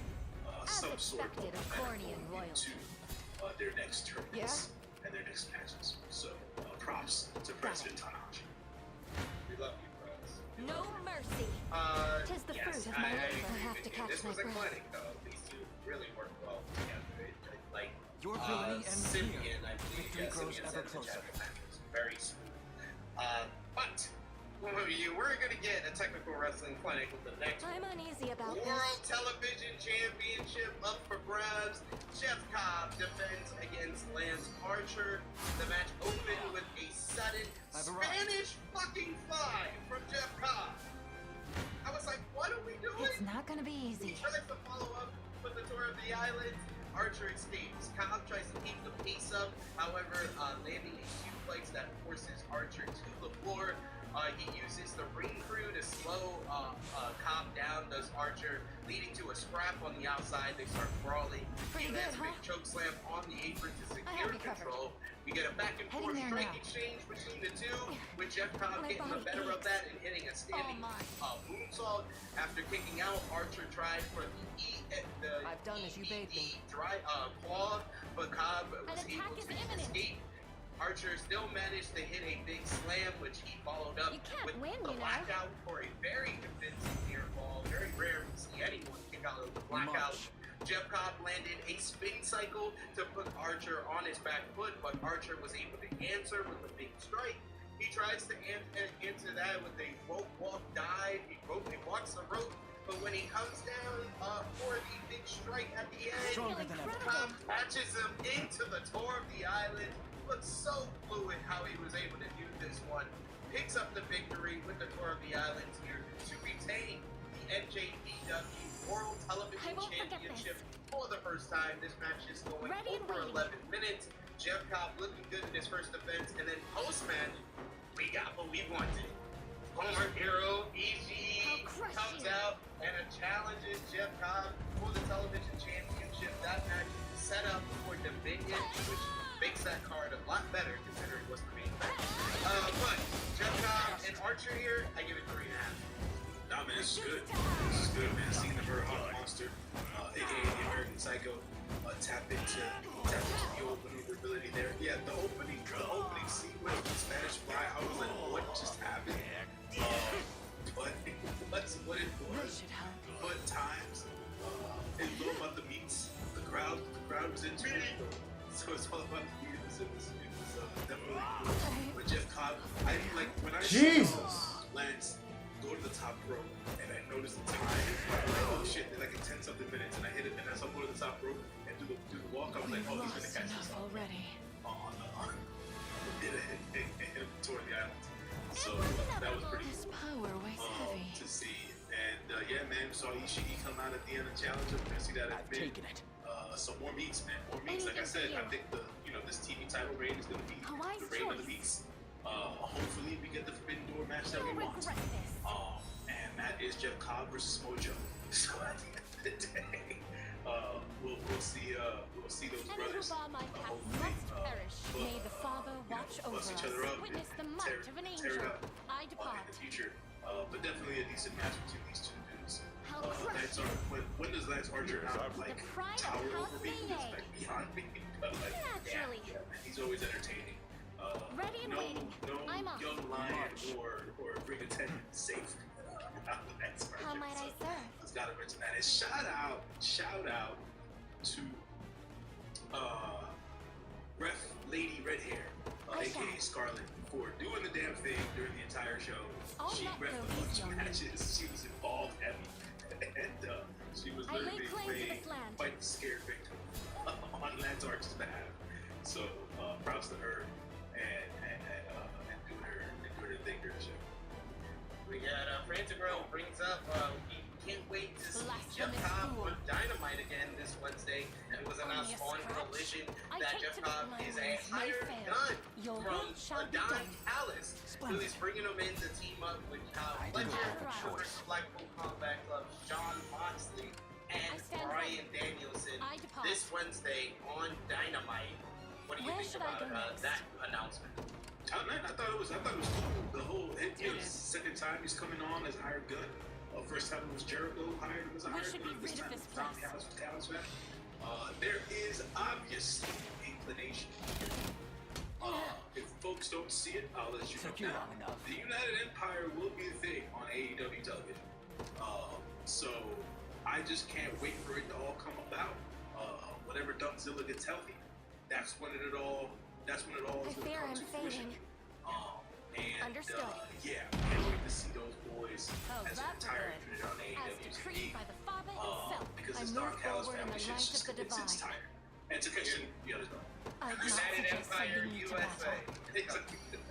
As some sort of expected of momentum Cornian going royalty. into their next tournaments and their next matches. So props to President Tanahashi. We love you, Prez. No mercy. Tis the Yes, fruit of my labor. agree I have with to you. catch This my was a breath. clinic, though. These two really work well together. Like Your villainy ends Simeon, here. I believe. Victory grows Simeon ever said in the closer. chapter match was very smooth. But we're gonna get a technical wrestling clinic with the next I'm uneasy about World this. Television Championship up for grabs. Jeff Cobb defends against Lance Archer. The match opened with a sudden I've arrived. Spanish fucking fly from Jeff Cobb. I was like, what are we doing? It's not gonna be He easy. tries to follow up with the tour of the island. Archer escapes. Cobb tries to keep the pace up, however, landing a suplex that forces Archer to the floor. He uses the ring crew to slow Cobb down, does Archer, leading to a scrap on the outside. They start brawling. Pretty He good, lands a big huh? choke slam on the apron to I secure have you covered. control. We get a back and Heading forth there strike now. exchange between the two, with Jeff Cobb My getting the body better of aches. that and hitting a standing Oh, my. moonsault. After kicking out, Archer tried for the I've done as you bade me. dry claw, but Cobb was attack able is to imminent. escape. Archer still managed to hit a big slam, which he followed up You can't with win, the you know. blackout for a very convincing near fall. Very rare to see anyone kick out of the blackout. March. Jeff Cobb landed a spin cycle to put Archer on his back foot, but Archer was able to answer with a big strike. He tries to answer that with a rope walk dive. He walks the rope, but when he comes down for the big strike at the end, Stronger than ever. Cobb catches him into the tour of the island. Looks so fluid how he was able to do this one. Picks up the victory with the tour of the island here to retain the NJPW World Television I won't forget Championship for the first time. This match is going Ready and over waiting. 11 minutes. Jeff Cobb looking good in his first defense, and then post-match, we got what we wanted. Former hero EG I'll crush comes you. out and challenges Jeff Cobb for the television championship. That match is set up for Dominion, which makes that card a lot better considering what's the main event. But Jeff Cobb and Archer here, I give it 3.5. Nah, man, this is good. This is good, man. Seeing the Very Hot Monster, aka the American Psycho, tap into the old maneuverability there. Yeah, the opening scene with the Spanish fly, I was like, what just happened? But that's what it That was. should help. But times, it's all about the meats. The crowd was into it. So it's all about the meat. It was definitely cool. But Jeff Cobb, I like when I Jesus. saw Lance go to the top rope and I noticed the time. I'm like, oh shit, they're like in 10 something minutes, and I hit it, and as I go to the top rope and do the walk, I was like, oh, he's gonna Lost catch this enough up. already. Hit him toward the island. So that was pretty This cool power weighs heavy. to see. And yeah, man, saw Ishii come out at the end of the challenge. I'm gonna see that at I've mid. taken it. So more meats, man. More meats. Like I said, I think this TV title reign is gonna be A wise the reign of the choice. meats. Hopefully we get the Forbidden Door match that we You'll want. regret this. And that is Jeff Cobb versus Mojo. So at the end of the day, we'll see those And who brothers. bar my path Hopefully, must perish. May the Father watch over bust us. each other up. Witness the and might of an tear it angel. up, I in depart. the future. But definitely a decent match between these two dudes. How crush Lance Archer, when does Lance Archer Yes, not I've- like The pride of tower House over me? It's Mayday. like beyond me. But like, Naturally. yeah, man, he's always entertaining. Ready and no, waiting. no I'm off. young lion March. or ring attendant safe. Lance How Archer. might I So, serve? Let's gotta mention that. And shout out to Ref Lady Red Hair, aka Scarlett, for doing the damn thing during the entire show. I'll She not ref go a bunch easy of on you. matches. She was involved heavy, and she was I lay literally claim to playing this land. quite the scared victim on Lance Archer's behalf. So props to her and doing Pantagruel brings up, he can't wait to see Jeff Blasphemous Cobb fool. with Dynamite again this Wednesday, and it was announced on Only a scratch. Collision I that hate Jeff to Cobb decline is when a this may hired fail. gun Your from will shall be Adon done. Callis, who is bringing him in to team up with Kyle I do Fletcher, have a choice. versus Blackpool Combat Club, John Moxley, and I stand Bryan ready. Danielson I depart. this Wednesday on Dynamite. What do you Where think should I about go next? that announcement? Man, I thought it was cool. The whole, second time he's coming on as a hired gun. First time it was Jericho hired him as a We hired should gun. be rid of time this it's Tom place. Callis back. There is obviously inclination. If folks don't see it, I'll let you know. Took you Now, long enough. the United Empire will be a thing on AEW television. So I just can't wait for it to all come about. Whenever Dumpzilla gets healthy, that's when it all is I going to fear come I'm to fruition. fading. And Understood. yeah, can't wait to see those boys Oh, as an that's entire good. unit on As AEW decreed TV. by the Father himself, Because I this move Dark Callis forward in family the shit's light of just the it's divine. tired. And to Christian, the others don't. I'd not United suggest Empire sending me to USA. battle.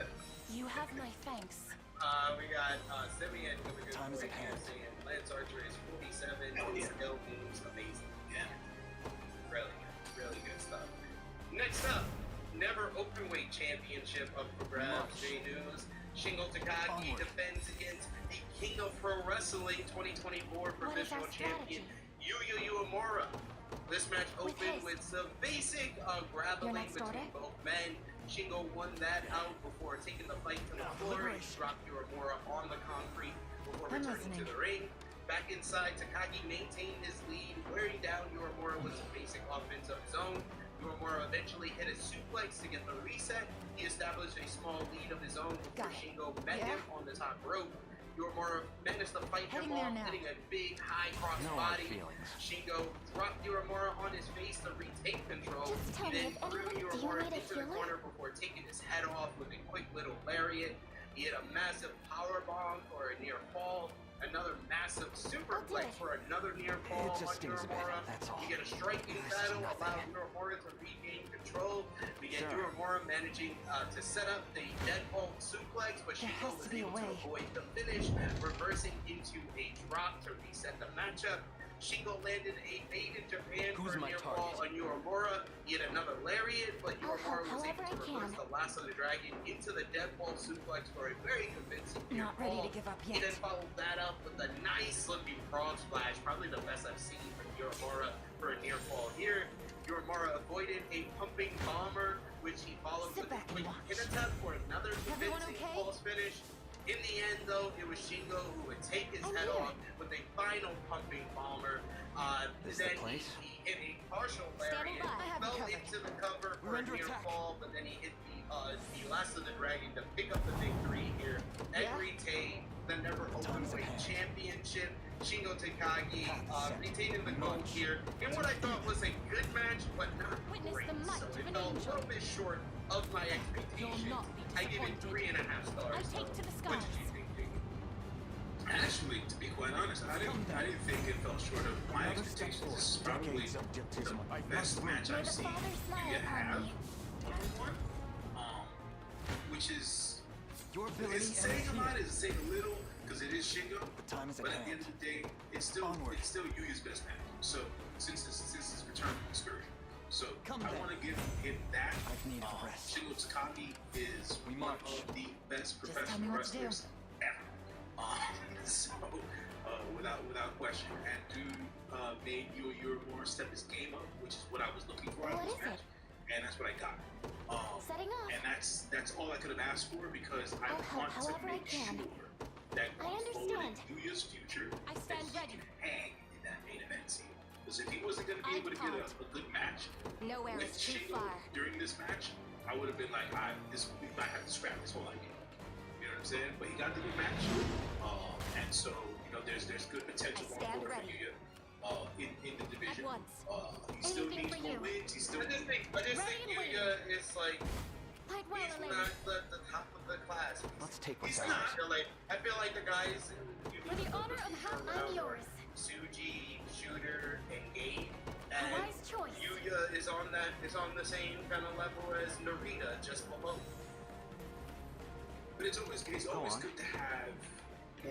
You have my thanks. We got Simeon with a good Time is point at here hand. saying Lance Archer is 47. Hell His yeah. skill moves amazing. Yeah. Really good stuff. Next up, never openweight championship up for grabs. Much. J News. Shingo Takagi Onward. defends against the King of Pro Wrestling 2024 What is professional our champion strategy? Yuya Uemura. This match With opened haste. with some basic grappling Your next between order? both men. Shingo won that out before taking the fight to the floor. He Liberation. dropped Uemura on the concrete before I'm returning to listening. the ring. Back inside, Takagi maintained his lead, wearing down Uemura with some basic offense of his own. Uemura eventually hit a suplex to get the reset. He established a small lead of his own before Got it. Shingo met Yeah? him on the top rope. Uemura managed to fight him Heading there off, now. hitting a big high cross No hard body. feelings. Shingo dropped Uemura on his face to retake control. Just tell He me then if threw anyone Uemura deal into me the to corner before taking his head off with a quick little lariat. He hit a massive power bomb for a near fall. Another massive superplex for another near fall It just on stings a bit, Uemura. that's all. You get a striking This is battle, nothing. allow Uemura to regain control. We get Sure. Uemura managing to set up the deadbolt suplex, but There Shingo has was to be a able to way. avoid the finish, reversing into a drop to reset the matchup. Shingo landed a Made in Japan Who's for a my near target? fall on Uemura. He had another lariat, but I'll help Uemura was able however to I reverse can. the last of the dragon into the deadbolt suplex for a very convincing near Not ready fall. to give up He yet. then followed that up with a nice looking frog splash, probably the best I've seen from Uemura for a near fall here. Uemura avoided a pumping bomber, which he followed Sit with a back and quick watch. pin attempt for another Everyone convincing okay? false finish. In the end, though, it was Shingo who would take his I'm head here. off with a final pumping bomber. This the Then place? he hit a partial Standing lariat, by. I have you fell covered. into the cover We're for a under near attack. fall, but then he hit the last of the dragon to pick up the victory here and Yeah? retain the never Time's at openweight hand. championship. Shingo Takagi Set. retaining the gold Much. here in what I thought was a good match, but not Witness great. the might So of it an fell a angel. little bit short of my expectations. You'll not be I give it disappointed. 3.5 stars. I take to the What did skies. you think, Jake? Actually, to be quite honest, I didn't think it fell short of my Another step expectations. forward. This is probably Decades of dictism. I the best must match May I've the seen Father smile you upon have me. one-on-one. Which is Your ability it's saying ends a lot, here. it's saying a little because it is Shingo. The time is at But at the hand. end of the day, it's still Onward. Yuya's best match. So since his return from excursion, so Come I then. want to give him that. I've need of rest. Shingo Takagi is We one march. of the best Just tell me professional what to do. wrestlers ever. So without question, and dude made Uemura step his game up, which is what I was looking for out of What this is match, and that's what I got. Setting off. And that's all I could have asked for because I I'll help want to however I make can. sure that I going forward in understand. Yuya's future, I that stand he ready. can hang in that main event scene. Because if he wasn't going to be I able to get can't. a good match Nowhere with is too Shingo far. during this match, I would have been like, we might have to scrap this whole idea. You know what I'm saying? But he got the good match, and so there's good potential I going stand forward for ready. Yuya in the division. At once. He still Anything needs for more you. wins. He still I just think Ready and Yuya is like Fight well, he's Elaine. not the top of the class. Let's take what's He's ours. not. I feel like the guys in For the honor of half, I'm yours. Suji, Shooter, and Gabe. A And wise choice. Yuya is on the same kind of level as Narita, just below. But it's always Go on. good to have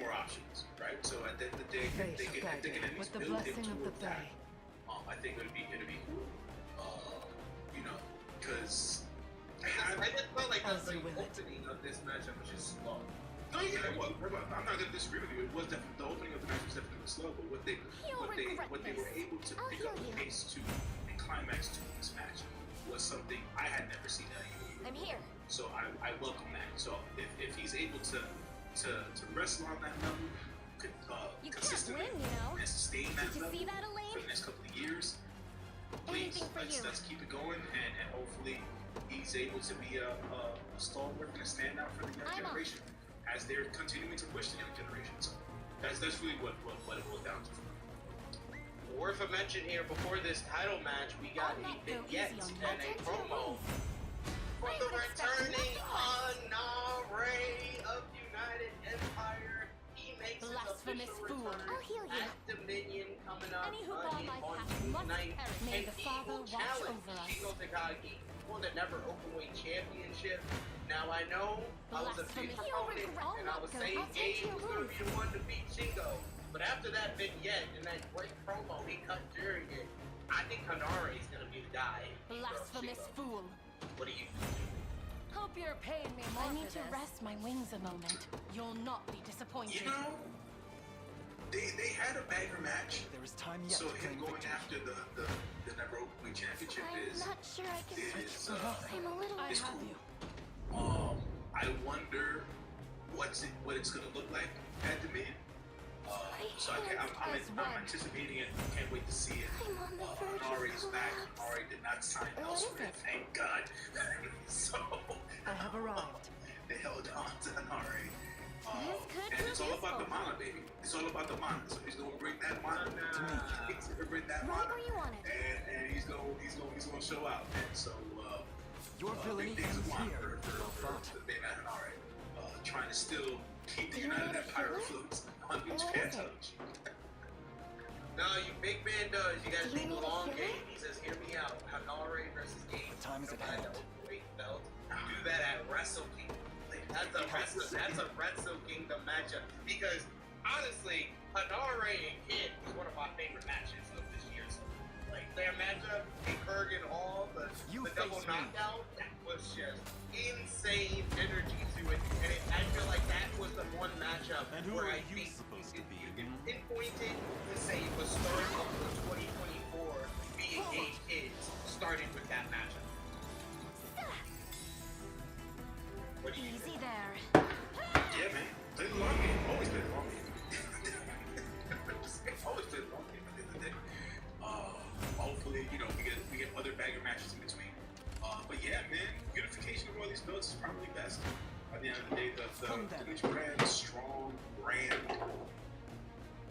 more options, right? So at the end of the day, Faith they can guided at least with the build him blessing of the towards that. Fae. I think it'd be cool. You know, because I just felt like As the you will it. opening of this matchup was just slow. no, yeah, well, I'm not gonna disagree with you. It was definitely the opening of the match was definitely slow, but what they were able to I'll pick heal up the you. pace to and climax to this match was something I had never seen out of you. I'm here. So I welcome that. So if he's able to wrestle on that level, You can't consistently win, you know. and sustain that Did you level see that, for Elaine? the next couple of years, please Anything for you. let's keep it going and hopefully he's able to be a stalwart and a standout for the young I'm off. generation as they're continuing to push the young generation. So that's really what it boils down to. Worth a mention here, before this title match, we got I'll a not go vignette easy on you. and a I'll tend to your promo wounds. for I the would expect returning nothing Hanare of United Empire. He makes his Blasphemous official fool. return I'll heal you. at Dominion coming up Any who bow my on path June must 9th, perish. May and the he Father will watch challenge over us. Shingo Takagi for the Never Openweight Championship. Now I know I was a big Blasphemy. proponent, I'll and I not was go. saying I'll take Gabe your was going to be wounds. the one to beat Shingo. But after that vignette and that great promo he cut during it, I think Hanare is going to be the guy. Blasphemous Shingo. fool. What do you think? Hope you're paying me more I need for to this. rest my wings a moment. You'll not be disappointed. You know, they had a bagger match. There is time yet So to him claim going victory. after the Never Openweight Championship I'm is not sure I can switch. is I'm a little. I it's have cool. you. I wonder what it's gonna look like at Dominion. So I'm anticipating it. Can't wait to see it. I'm on the verge of Nare's back. collapse. Nare did not sign What is elsewhere. it? Thank God. So I have arrived. they held on to Nare. This could And prove it's all about the useful. mana, baby. It's all about the mana. So he's gonna bring that mana to me. He's gonna bring that Right mana, where you want it. and he's gonna show out. And so Your villainy big things ends of mana here. Well for thought. the Big Man Nare. Trying to still keep the You United made a Empire killer? afloat on New What Japan is it? television. No, you big man does. You gotta Do you think need a long healer? game. He says, hear me out. Hanare versus Gabe. The time is at Combine hand. the openweight belt. Do that at Wrestle Kingdom. That's a Wrestle Kingdom matchup. Because honestly, Hanare and Kid was one of my favorite matches of this year. So, like their matchup in Kurgan Hall, the double face me. knockout, that was just insane energy to it. And I feel like that was the one matchup And who where are I you think supposed to be? you can pinpoint it to say it was starting off with 2024 being Gabe Kids started with that matchup. What do you Easy think? there. Yeah, man. Play the long game. Always play the long game. Always play the long game at the end of the day. Hopefully, we get other bagger matches in between. But yeah, man, unification of all these belts is probably best. At the end of the day, the New Japan strong brand,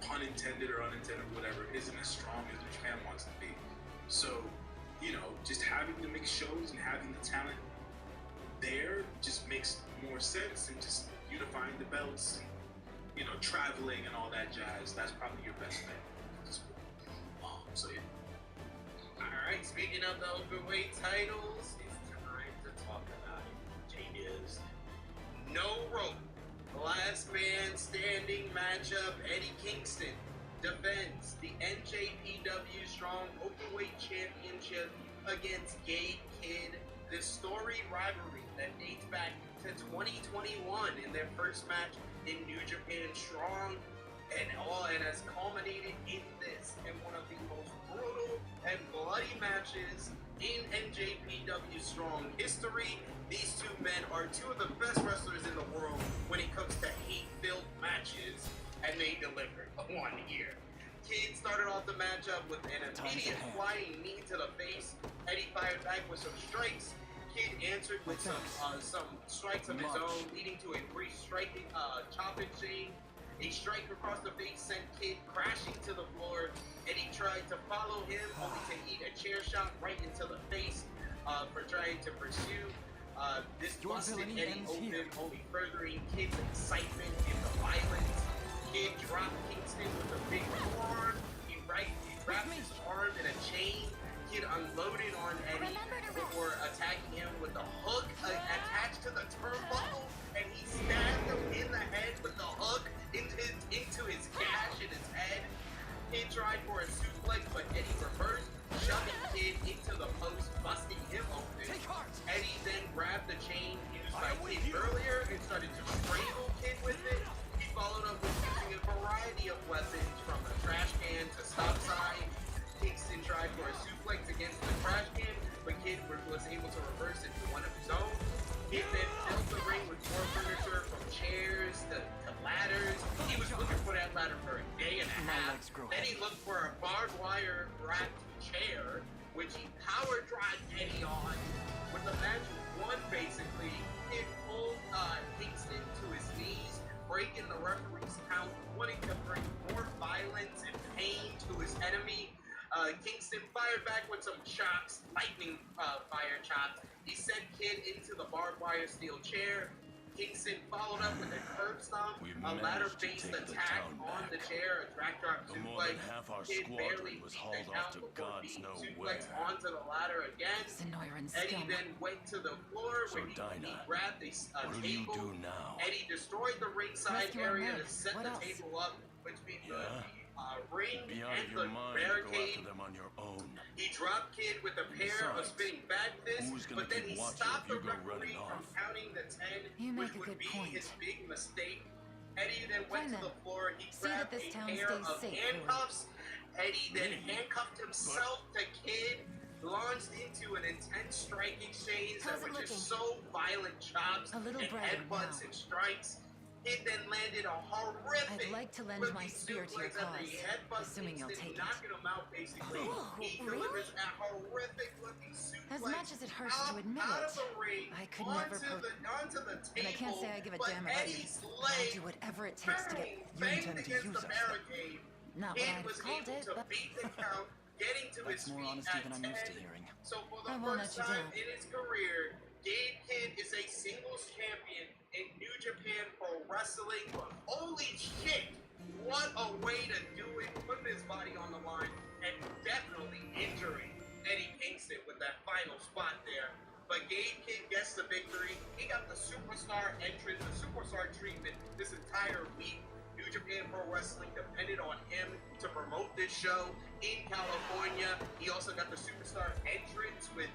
pun intended or unintended, whatever, isn't as strong as New Japan wants to be. So, just having the mixed shows and having the talent there just makes more sense than just unifying the belts, traveling and all that jazz. That's probably your best bet. So yeah. Alright, speaking of the openweight titles, it's time to talk about it. J-Biz. No rope. Last man standing matchup. Eddie Kingston defends the NJPW Strong Openweight Championship against Gabe Kidd. This storied rivalry that dates back to 2021 in their first match in New Japan Strong, and has culminated in this, in one of the most brutal and bloody matches in NJPW Strong history. These two men are two of the best wrestlers in the world when it comes to hate-filled matches, and they delivered one here. Kidd started off the matchup with an immediate flying knee to the face. Eddie fired back with some strikes. Kidd answered with some strikes of his own, leading to a brief striking chop exchange. A strike across the face sent Kidd crashing to the floor. Eddie tried to follow him, only to eat a chair shot right into the face for trying to pursue. This busted Eddie open, only furthering Kidd's excitement and the violence. Kidd dropped Kingston with a big forearm. He wrapped his arm in a chain. Kidd unloaded on Eddie before attacking him with a hook attached to the turnbuckle, and he stabbed him in the head with the hook into strapped chair, which he power drive Eddie on. When the match won, basically, it pulled Kingston to his knees, breaking the referee's count, wanting to bring more violence and pain to his enemy. Kingston fired back with some chops, lightning fire chops. He sent Kid into the barbed wire steel chair. Kingston followed up with a curb stomp, a ladder-based attack on the chair, a drag drop suplex. Kid barely beat the count before being suplexed onto the ladder again. Eddie then went to the floor where he grabbed a table. Eddie destroyed the ringside area to set the table up between the ring and the barricade. He dropped Kid with a pair of spinning back fists, but then he stopped the referee from counting the 10, which would be his big mistake. Eddie then went to the floor. He grabbed a pair of handcuffs. Eddie then handcuffed himself to Kid, launched into an intense strike exchange that was just so violent, chops and headbutts and strikes. It then landed a horrific. I'd like to lend my spear to your cause, assuming you'll take it. Knocking him out, basically. He delivers a horrific looking suplex. As much as it hurts to admit it, I could never onto the table, and I can't say I give a damn about you. I'll do whatever it takes to get you intend to use us. Not what I'd called it, but beat the count, getting to That's his more feet honesty at than I'm 10. used to hearing. So for the I won't first let you time down. in his career, Gabe Kidd is a singles champion in New Japan Pro Wrestling. Holy shit! What a way to do it, putting his body on the line and definitely injuring Eddie Kingston with that final spot there. But Gabe Kidd gets the victory. He got the superstar entrance, the superstar treatment this entire week. New Japan Pro Wrestling depended on him to promote this show in California. He also got the superstar entrance with,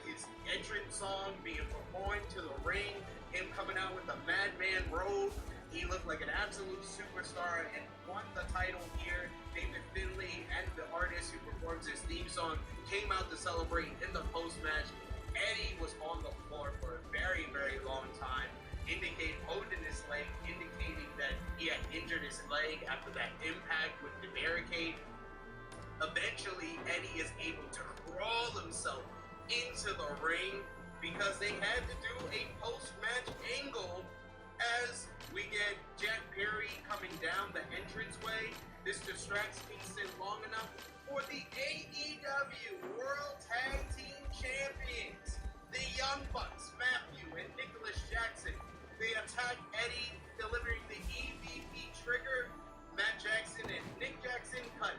his entrance song being performed to the ring. Him coming out with the Madman robe. He looked like an absolute superstar and won the title here. David Finlay and the artist who performs his theme song came out to celebrate in the post-match. Eddie was on the floor for a very, very long time, holding his leg, indicating that he had injured his leg after that impact with the barricade. Eventually, Eddie is able to crawl himself into the ring because they had to do a post-match angle as we get Jack Perry coming down the entranceway. This distracts Kingston long enough for the AEW World Tag Team Champions, the Young Bucks, Matthew and Nicholas Jackson. They attack Eddie, delivering the EVP trigger. Matt Jackson and Nick Jackson cut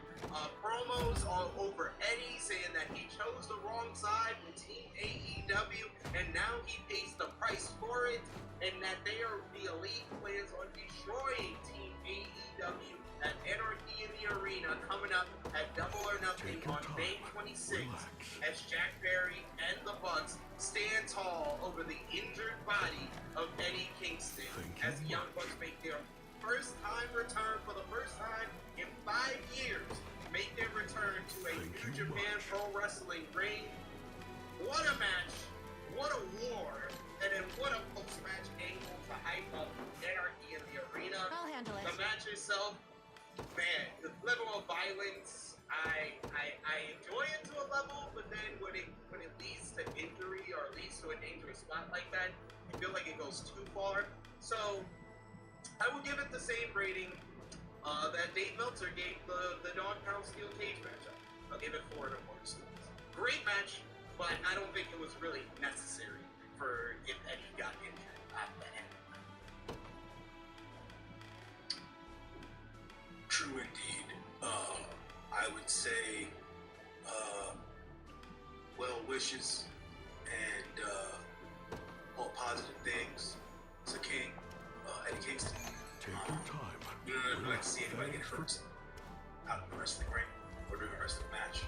promos all over Eddie, saying that he chose the wrong side with Team AEW, and now he pays the price for it, and that they are the elite plans on destroying Team AEW at Anarchy in the Arena coming up at Double or Nothing on May 26th, as Jack Perry and the Bucks stand tall over the injured body of Eddie Kingston, as the Young Bucks make their first time return for the first time in 5 years, make their return to a New Japan Pro Wrestling ring. What a match, what a war, and then what a post-match angle to hype up Anarchy in the Arena. I'll handle it. The match itself, man, the level of violence, I enjoy it to a level, but then when it leads to injury or leads to a dangerous spot like that, I feel like it goes too far. So I will give it the same rating that Dave Meltzer gave the Dog Pound Steel Cage matchup. I'll give it 4 and a quarter stars. Great match, but I don't think it was really necessary for if Eddie got injured at the end. True indeed. I would say well wishes and all positive things to King, Eddie Kingston. Take your time. You don't like to see anybody get hurt out in the wrestling ring or during a wrestling match.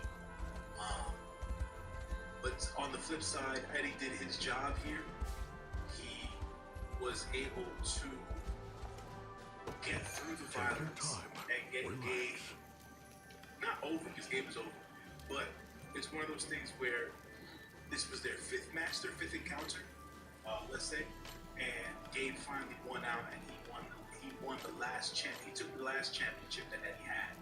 But on the flip side, Eddie did his job here. He was able to get through the violence and get Gabe not over, because Gabe is over, but it's one of those things where this was their 5th match, their 5th encounter, let's say, and Gabe finally won out, and he won the last champ. He took the last championship that Eddie had,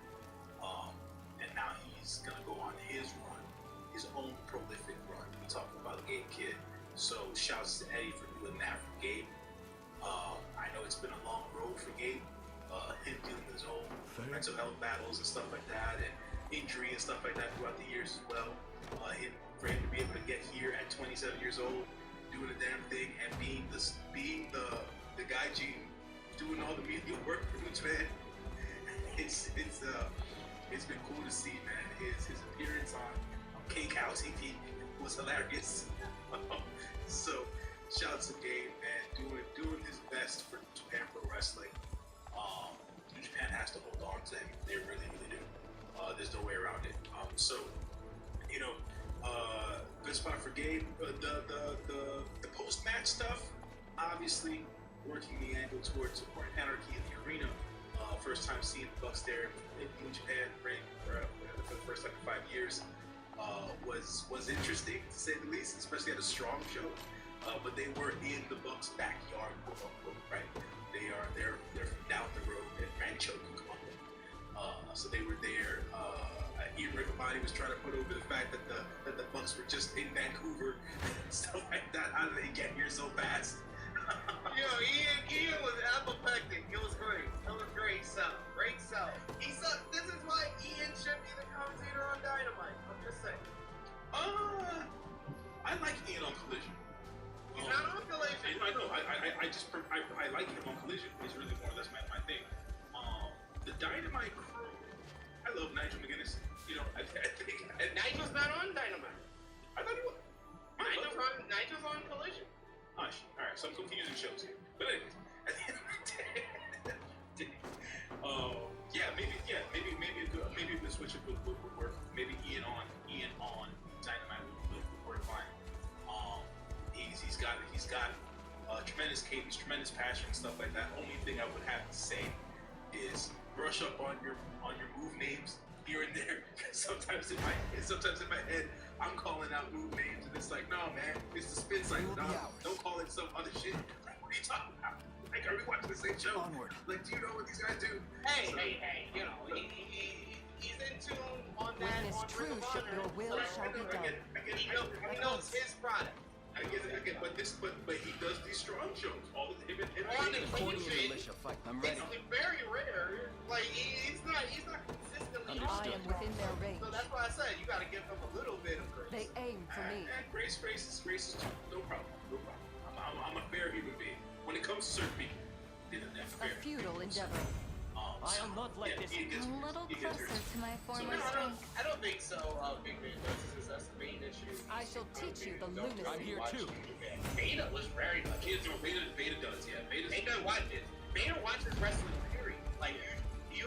and now he he's gonna go on his run, his own prolific run. We talking about Gabe Kid. So shouts to Eddie for doing that for Gabe. I know it's been a long road for Gabe. Him dealing with his own mental health battles and stuff like that, and injury and stuff like that throughout the years as well. For him to be able to get here at 27 years old, doing the damn thing, and being the guy G, doing all the media work for New Japan. It's been cool to see, man. His appearance on Cake House TV was hilarious. So, shouts to Gabe, man, doing his best for Japan Pro Wrestling. New Japan has to hold on to him. They really, really do. There's no way around it. So, good spot for Gabe. The post-match stuff, obviously, working the angle towards supporting Anarchy in the arena. First time seeing the Bucks there in New Japan ring for the first time in 5 years was interesting, to say the least, especially at a strong show. But they were in the Bucks' backyard, quote unquote, right? They're from down the road at Rancho Cucamonga. So they were there. Ian Riccoboni was trying to put over the fact that the Bucks were just in Vancouver and stuff like that. How did they get here so fast? Ian was apoplectic. It was great. It was great stuff. Great stuff. This is why Ian should be the commentator on Dynamite. I'm just saying. I like Ian on Collision. He's not on Collision. I know. I like him on Collision. He's really more. That's my thing. The Dynamite crew. I love Nigel McGuinness. I think Nigel's not on Dynamite. I thought he was. Nigel's on Collision. Hush. All right, so I'm confusing shows here. But anyways, at the end of the day, maybe the switch up would work. Maybe Ian on Dynamite would work fine. He's got tremendous cadence, tremendous passion, and stuff like that. Only thing I would have to say is brush up on your move names here and there. Sometimes in my head, I'm calling out move names, and it's like, no, man, it's the spin cycle. No, don't call it some other shit. Like, what are you talking about? Like, are we watching the same show? Onward. Like, do you know what these guys do? Hey, he's in tune on that. Witness On true, Ring of Honor. your will shall be done. He knows his product. I get it, but he does these strong shows. All of him and On the According to Collision, militia fight, I'm ready. it's very rare. Like, he's not consistently I on. am within their range. So that's why I said you got to give him a little bit of grace. They aim for me. And grace is too. No problem. I'm a fair human being. When it comes to certain people, they're A fair. futile endeavor. I'll not let this. A little closer to my former strength. I don't think so. Big Man versus that's the main issue. I shall teach you the lunacy. I'm here too. Beta was very much. Beta does, yeah. Beta watches wrestling. Period. Like you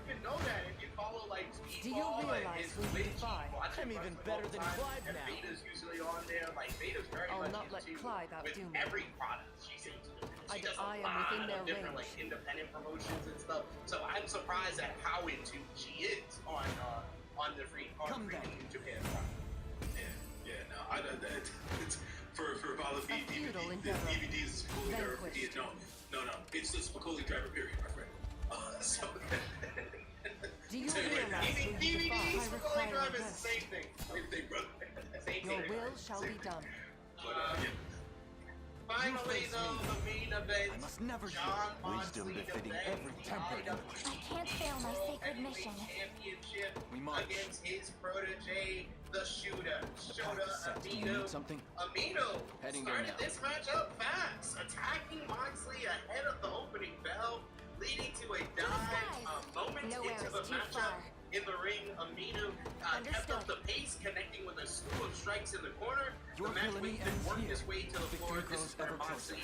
can know that if you follow like Do you Speedball and realize his who you Twitch. defy? I'm even better than Clive and now. Beta's usually on there. Like Beta's very I'll much not let into Clive with outdo me. every product she seems to do. She does I a am lot within their of different range. like independent promotions and stuff. So I'm surprised at how into she is on the free Come New then. Japan. No, I know that. It's for Vala A futile the endeavor. DVDs Spicoli Driver Vanquished. period. No, it's the Spicoli Driver period, my friend. So Do you realize who you defy? I DVDs require Spicoli Driver your is the best. same thing. they brother. Same Your thing. will shall be done. But yeah. Finally, though, the main event. I must never John show wisdom Moxley befitting defends every the temper in IWGP the I can't fail my sacred Heavyweight mission. Championship We march. against his protege, the Shooter. The Shota path is set. Do you Amino. need something? Amino Heading there started now. this match up fast, attacking Moxley ahead of the opening bell, leading to a dive moment Nowhere into is the too matchup. far. In the ring, Amino kept up the pace, connecting with a slew of strikes in the corner. Your The match villainy waited ends worked here. his way to the Victory floor. This grows is where ever closer. Moxley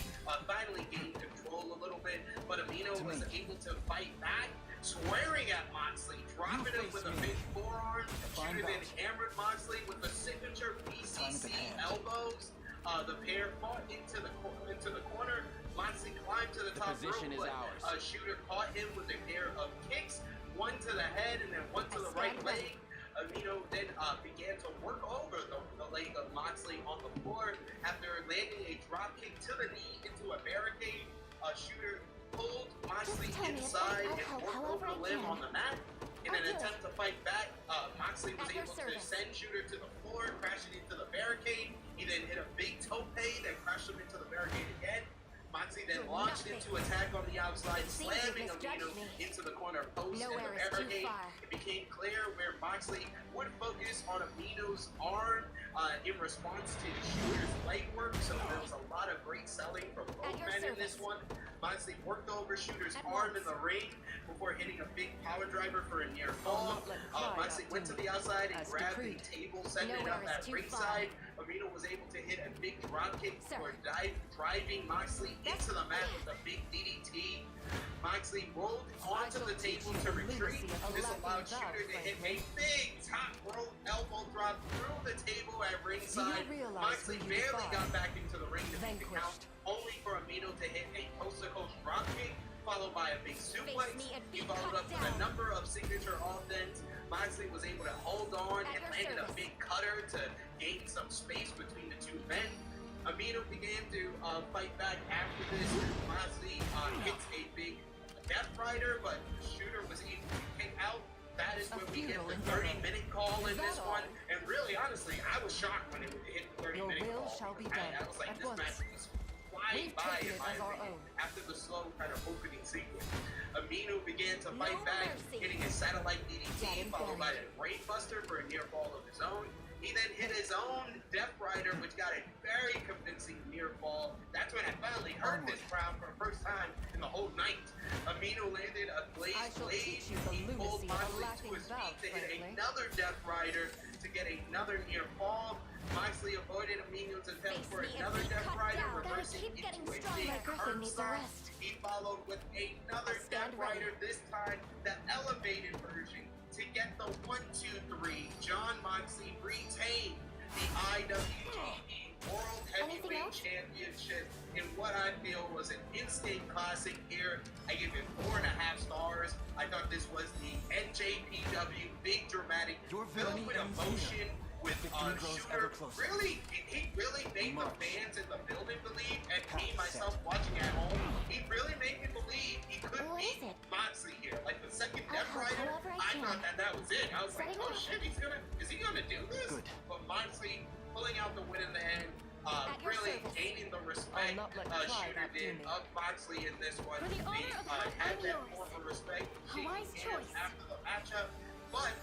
finally gained control a little bit, but Amino To was me. able to fight back, swearing at Moxley, dropping him face with a me. big forearm. Find Shooter then out. hammered Moxley with the signature Time at BCC hand. elbows. The pair fought into the corner. Moxley climbed to the top position rope, is but ours. Shooter caught him with a pair of kicks, one to the head and then one to the right leg. Amino then began to work over the leg of Moxley on the floor after landing a drop kick to the knee into a barricade. Shooter pulled Moxley Just tell me if inside I'll and help worked however over the I limb can. on the mat in I'll an do it. attempt to fight back. Moxley was able to send Shooter to the floor, crashing into the barricade. He then hit a big tope that crashed him into the barricade again. Moxley then launched into attack on the outside, slamming Amino into the corner post and the barricade. It became clear where Moxley would focus on Amino's arm in response to Shooter's leg work, so there was a lot of great selling from both men in this one. Moxley worked over Shooter's arm in the ring before hitting a big power driver for a near fall. Moxley went to the outside and grabbed the table, setting it up at ringside. Amino was able to hit a big dropkick before driving Moxley into the mat with a big DDT. Moxley rolled onto the table to retreat. This allowed Shooter to hit a big top rope elbow drop through the table at ringside. Moxley barely got back into the ring to make the count, only for Amino to hit a coast-to-coast dropkick, followed by a big suplex. He followed up with a number of signature offense. Moxley was able to hold on and landed a big cutter to gain some space between the two men. Amino began to fight back after this. Moxley hits a big Death Rider, but Shooter was able to kick out. That is when we hit the 30-minute call in this one. And really, honestly, I was shocked when it hit the 30-minute call. I was like, this match was flying by in my opinion after the slow kind of opening sequence. Amino began to fight back, hitting a satellite DDT, followed by a brainbuster for a near fall of his own. He then hit his own Death Rider, which got a very convincing near fall. That's when I finally heard this crowd for the first time in the whole night. Amino landed a Blaze Blade. He pulled Moxley to his feet to hit another Death Rider to get another near fall. Moxley avoided Amino's attempt for another Death Rider, reversing into a big curb stomp. He followed with another Death Rider, this time the elevated version. To get the 1-2-3, John Moxley retained the IWGP World Heavyweight Championship in what I feel was an instant classic here. I give it 4.5 stars. I thought this was the NJPW big dramatic, filled with emotion, with Shooter. Really, he really made the fans in the building believe, and me myself watching at home, he really made me believe he could beat Moxley here. Like the second Death Rider, I thought that was it. I was like, oh shit, is he gonna do this? But Moxley pulling out the win in the end, really gaining the respect Shooter did of Moxley in this one. They had that more for respect, shaking hands after the matchup, but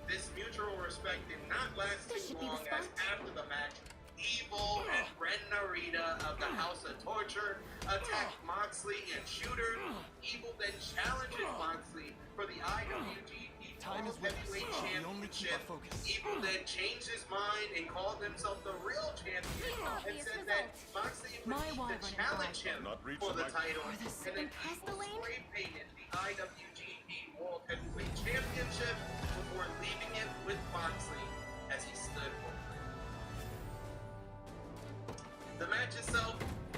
this mutual respect did not last too long, as after the match, Evil and Ren Narita of the House of Torture attacked Moxley and Shooter. Evil then challenges Moxley for the IWGP World Heavyweight Championship. Evil then changed his mind and called himself the real champion and said that Moxley would need to challenge him for the title. And then Evil spray painted the IWGP World Heavyweight Championship before leaving it with Moxley as he stood over. The match itself,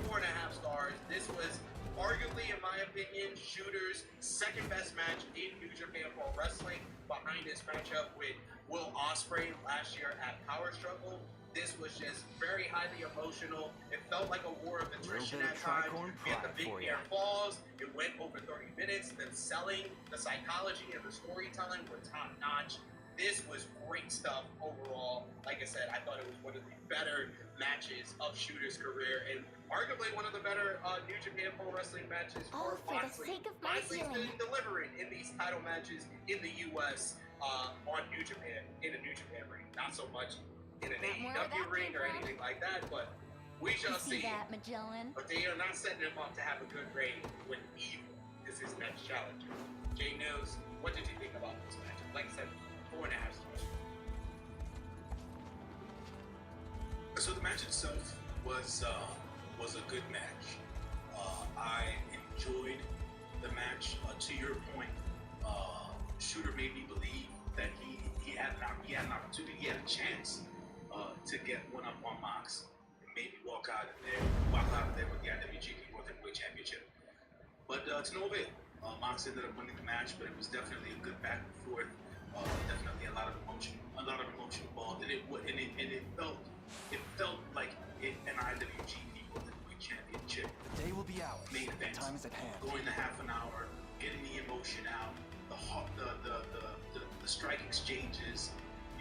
4.5 stars. This was arguably, in my opinion, Shooter's second best match in New Japan Pro Wrestling, behind his matchup with Will Ospreay last year at Power Struggle. This was just very highly emotional. It felt like a war of attrition at times. We had the big air falls. It went over 30 minutes. The selling, the psychology, and the storytelling were top notch. This was great stuff overall. Like I said, I thought it was one of the better matches of Shooter's career, and arguably one of the better New Japan Pro Wrestling matches for Moxley. Moxley's been delivering in these title matches in the U.S. On New Japan, in a New Japan ring. Not so much in an AEW ring or anything like that, but we shall see. But they are not setting him up to have a good reign when Evil is his next challenger. Jay Mills, what did you think about this match? Like I said, 4.5 stars. So the match itself was a good match. I enjoyed the match. To your point, Shooter made me believe that he had an opportunity, he had a chance to get one up on Mox and maybe walk out of there with the IWGP World Heavyweight Championship. But to no avail. Mox ended up winning the match, but it was definitely a good back and forth. Definitely a lot of emotion involved, and it felt like an IWGP World Heavyweight Championship. The day will be ours. Main event. Time is at hand. Going the half an hour, getting the emotion out, the the strike exchanges,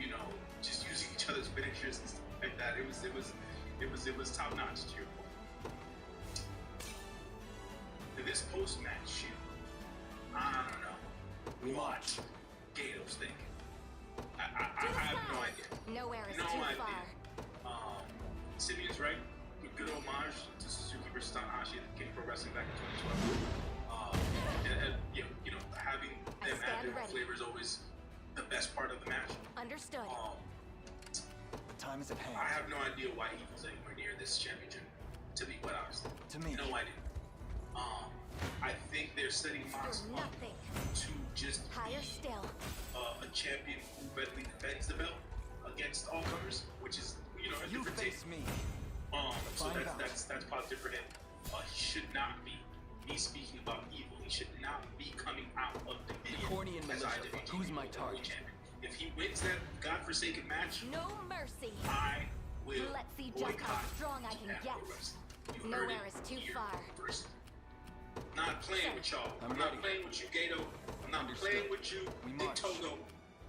you know, just using each other's finishers and stuff like that. It was top notch to your point. To this post-match shoot, I don't know what Gato's thinking. I have no idea. Nowhere is No too idea. far. Simeon's right. Good homage to Suzuki versus Tanahashi at King Pro Wrestling back in 2012. And you know, having them add their flavor is always the best part of the match. Understood. The time is at hand. I have no idea why Evil's anywhere near this championship, to be quite honest. To me. No idea. I think they're setting Mox You're up nothing. to just Higher be still. a champion who readily defends the belt against all comers, which is, you know, a You different face take. me. So Find out. that's positive for him. He should not be. Me speaking about Evil, he should not be coming out of Dominion Corny and as militia. IWGP Who's my World target? Champion. If he wins that godforsaken match, No mercy. I will Let's see just how boycott strong I can Japan get. Pro Wrestling. You heard Nowhere it is too here far. first. Not playing with y'all. I'm I'm not ready. playing with you, Gato. I'm not Understood. playing with you, We Big march. Togo.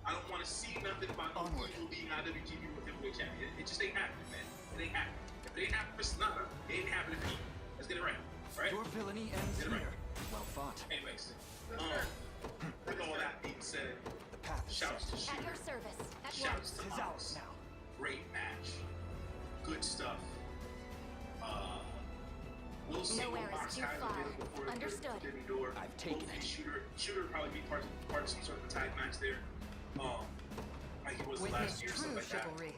I don't want to see nothing about Onward. Evil being IWGP World Heavyweight Champion. It just ain't happening, man. It ain't happening. If it ain't happening for Sonata, it ain't happening for you. Let's get it right. Right? Your villainy ends Get it right. here. Well fought. Anyways, with all that being said, The path is shouts to set. At Shooter. your service. At Shouts once. to Tis Mox. ours now. Great match. Good stuff. We'll see Nowhere what is Mox too has far. available for Understood. the Forbidden Door. I've taken Hopefully it. Shooter will probably be part of some sort of a tag match there. Like it was the last Witness year, true something like that. chivalry.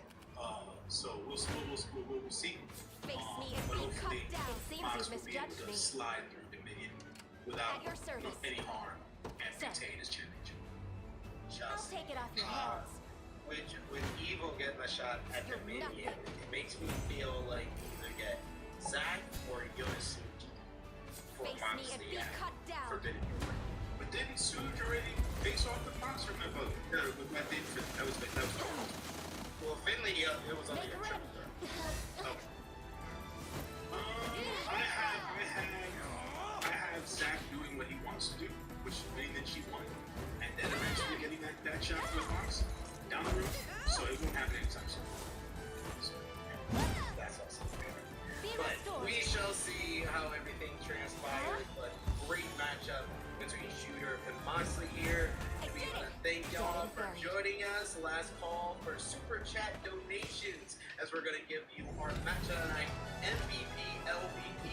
So we'll see. Face me and But be hopefully cut down. Seems Mox you've will be able misjudged to me. slide through Dominion without At your service. any harm and Sir. retain his championship. I'll Just take it off your hands. with Evil getting a shot at You're Dominion, nothing. it makes me feel like you either get Zack or Yosuke for Face me and Moxley be at cut down. Forbidden Door. But didn't Suge already face off with Mox? Remember? That was Well, Finley, it was only Make a ready. triple. Okay. I have Zack doing what he wants to do, which is winning the G1, and then eventually getting that shot with Mox down the road. So it won't happen anytime soon. So, That's also fair. Be But restored. we shall see how everything transpires. But great matchup between Shooter and Moxley here. And we want to thank y'all for joining us. Last call for super chat donations, as we're going to give you our match of the night, MVP, LVP,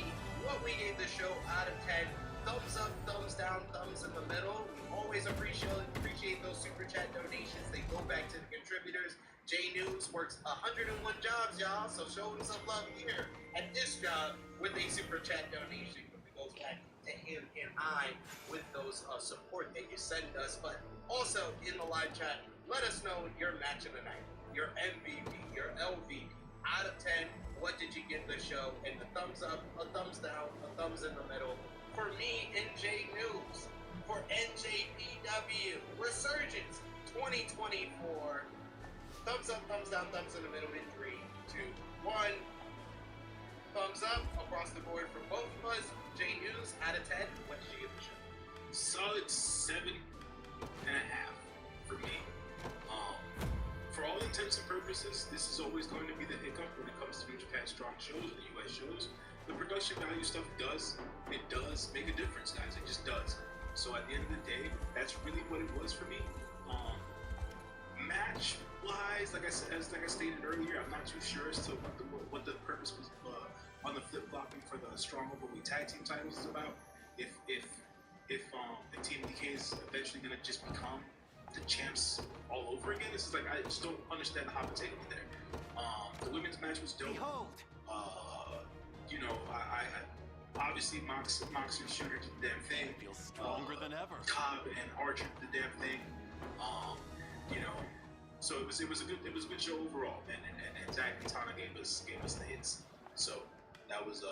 what we gave the show out of 10. Thumbs up, thumbs down, thumbs in the middle. We always appreciate those super chat donations. They go back to the contributors. J News works 101 jobs, y'all, so show him some love here at this job with a super chat donation. It goes back to him and I with those support that you send us. But also in the live chat, let us know your match of the night, your MVP, your LVP. Out of 10, what did you give the show? And the thumbs up, a thumbs down, a thumbs in the middle. For me, NJ News. For NJPW, Resurgence 2024. Thumbs up, thumbs down, thumbs in the middle in 3, 2, 1. Thumbs up across the board for both of us. J News, out of 10, what did you give the show? solid 7.5 for me. For all intents and purposes, this is always going to be the hiccup when it comes to New Japan Strong shows or the US shows. The production value stuff does make a difference, guys. It just does. So at the end of the day, that's really what it was for me. Match wise, like I stated earlier, I'm not too sure as to what the purpose was on the flip flopping for the Strong Overweight Tag Team titles is about. If the Team DK is eventually gonna just become the champs all over again, this is like I just don't understand the hot potato there. The women's match was dope. Behold! You know, I obviously Mox and Shooter did the damn thing. Feels stronger than ever. Cobb and Archer did the damn thing. You know, so it was a good show overall, and Zach and Tana gave us the hits. So that was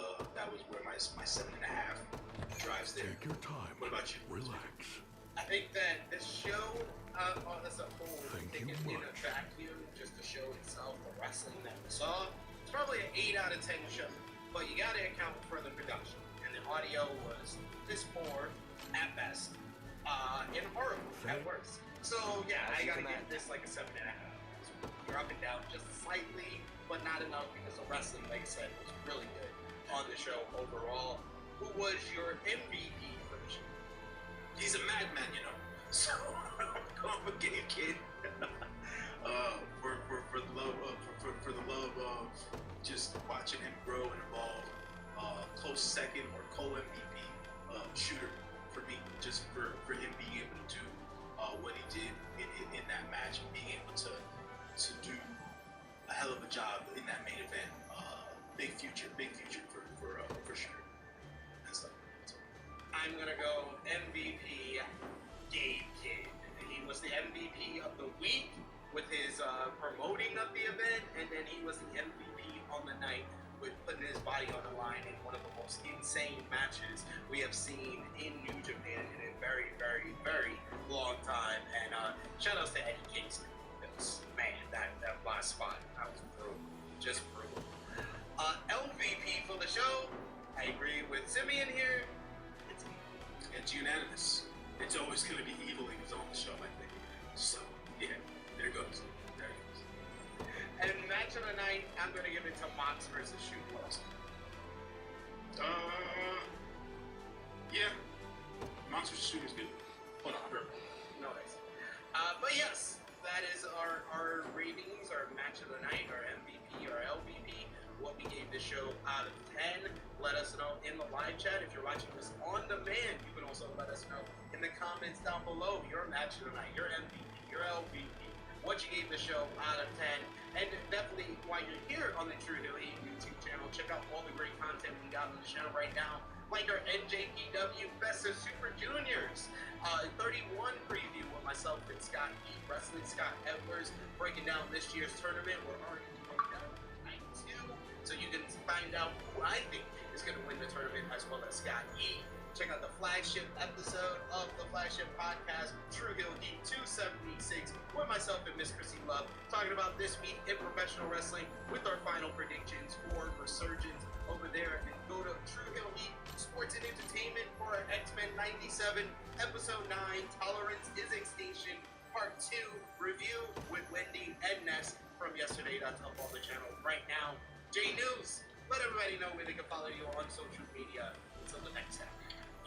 where my 7.5 drives there. Take your time. What about you? Relax. I think that the show as a whole, Thank taken you in a much. vacuum, just the show itself, the wrestling that we saw, it's probably an 8 out of 10 show. But you gotta account for the production. And the audio was piss poor at best, and horrible at worst. So yeah, As I you gotta command. give this like a 7.5. You're up and down just slightly, but not enough because the wrestling, like I said, was really good on the show overall. Who was your MVP for the show? He's a madman, you know. So I'm going with Gay Kid. For the love of for the love of just watching him grow and evolve. Close second or co-MVP shooter for me, just for him being able to do what he did in that match, and being able to do a hell of a job in that main event. Big future for shooter and stuff. So, I'm gonna go MVP Gabe Kid. He was the MVP of the week with his promoting of the event, and then he was the MVP on the night with putting his body on the line in one of the most insane matches we have seen in New Japan in a very, very, very long time. And shout outs to Eddie Kingston. Man, that last spot, that was brutal. Just brutal. LVP for the show, I agree with Simeon here. it's unanimous. It's always going to be Evil Eagles on the show, I think. So, yeah, there it goes. There it goes. And match of the night, I'm going to give it to Mox versus Shoot Post. Yeah. Monster Shoot is good. Hold on, bro. No worries. But yes, that is our ratings, our match of the night, our MVP, our LVP, what we gave the show out of 10. Let us know in the live chat. If you're watching this on demand, you can also let us know in the comments down below your match of the night, your MVP, your LVP, what you gave the show out of 10. And definitely, while you're here on the True Hill Heat YouTube channel, check out all the great content we got on the channel right now, like our NJPW Best of Super Juniors 31 preview with myself and Scott E. Wrestling Scott Edwards, breaking down this year's tournament. We're already down night 2, so you can find out who I think is going to win the tournament, as well as Scott E. Check out the flagship episode of the flagship podcast, True Hill Heat 276, with myself and Miss Chrissy Love, talking about this week in professional wrestling with our final predictions for Resurgence over there. And go to True Hill Heat Sports and Entertainment for our X-Men 97, Episode 9, Tolerance is Extinction, Part 2 review with Wendy and Ness from yesterday. That's up on the channel right now. J News, let everybody know where they can follow you on social media. Until the next time.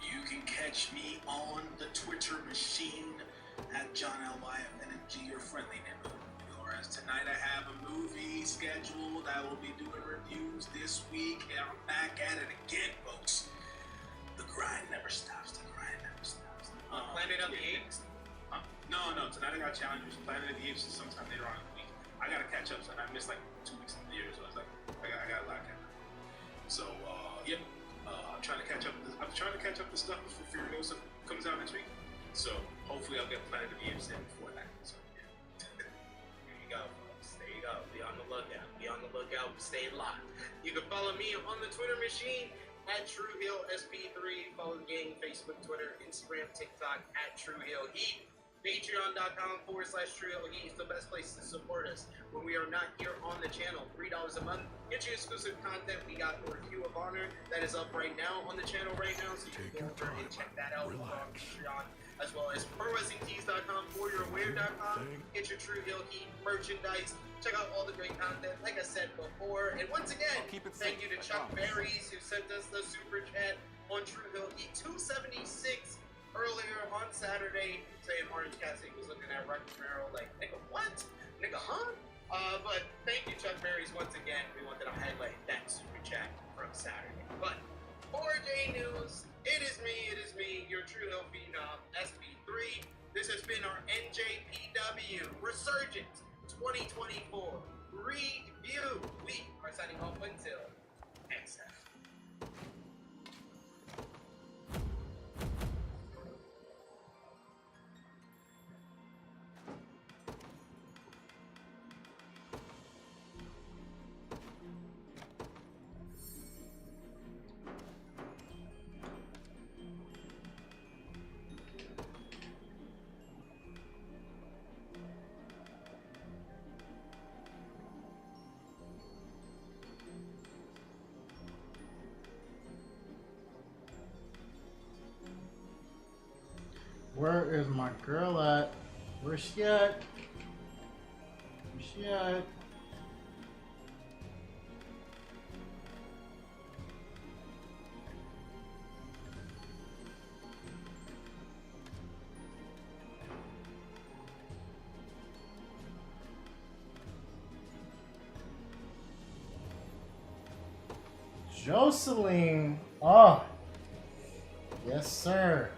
You can catch me on the Twitter machine at John LYFNMG, your friendly neighborhood. Whereas tonight I have a movie scheduled. I will be doing reviews this week, and I'm back at it again, folks. The grind never stops. The grind never stops. Planet of the Apes? No. Tonight I got Challengers. Planet of the Apes is sometime later on in the week. I gotta catch up, son. I missed like 2 weeks of the year, so I was like, I got a lot of catch up. So, yeah. I'm trying to catch up the stuff before Furiosa comes out next week. So hopefully I'll get Planet of the Apes in before that. So yeah. There you go, folks. There you go. Be on the lookout. Be on the lookout. Stay locked. You can follow me on the Twitter machine at TrueHillSP3. Follow the gang, Facebook, Twitter, Instagram, TikTok at TrueHillHeat. Patreon.com/TrueHillHeat is the best place to support us when we are not here on the channel. $3 a month. Get you exclusive content. We got the Review of Honor that is up right now on the channel right now, so you can go over and check that out over on Patreon, as well as ProWrestlingTees.com, ForYourWear.com. Get your True Hill Heat merchandise. Check out all the great content, like I said before. And once again, I'll keep it thank you to safe, I Chuck promise. Berries, who sent us the super chat on True Hill Heat 276 earlier on Saturday, saying Orange Cassidy was looking at Rocky Romero like, nigga, what? Nigga, huh? But thank you, Chuck Berries, once again. We wanted to highlight that super chat from Saturday. But for J News, it is me, your True Hill Phenom, SB3. This has been our NJPW Resurgence 2024 review. We are signing off until next time. Where is my girl at? Where's she at? Where's she at? Jocelyn. Oh. Yes, sir.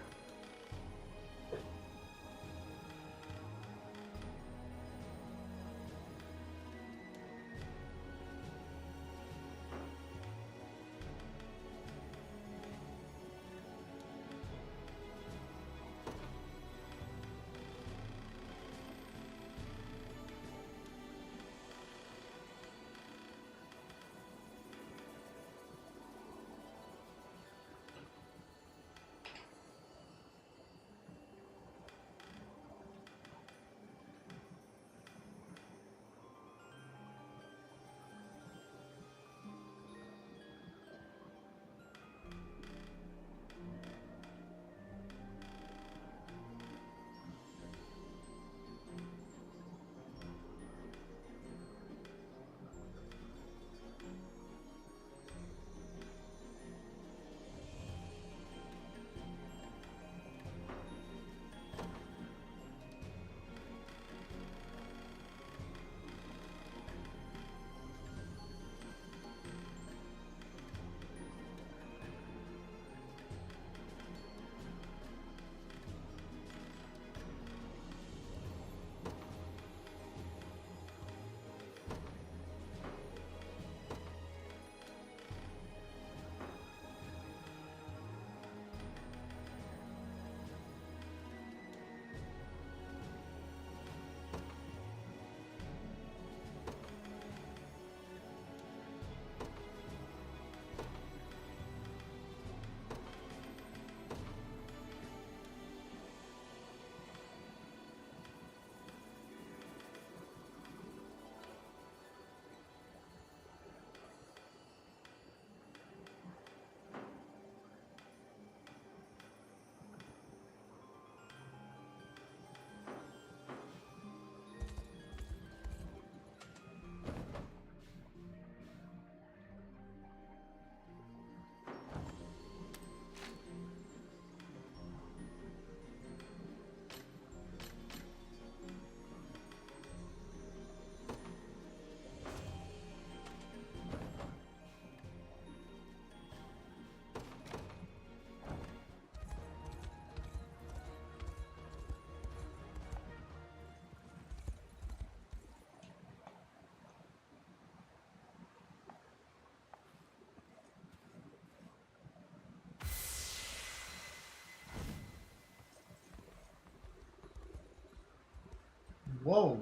Whoa.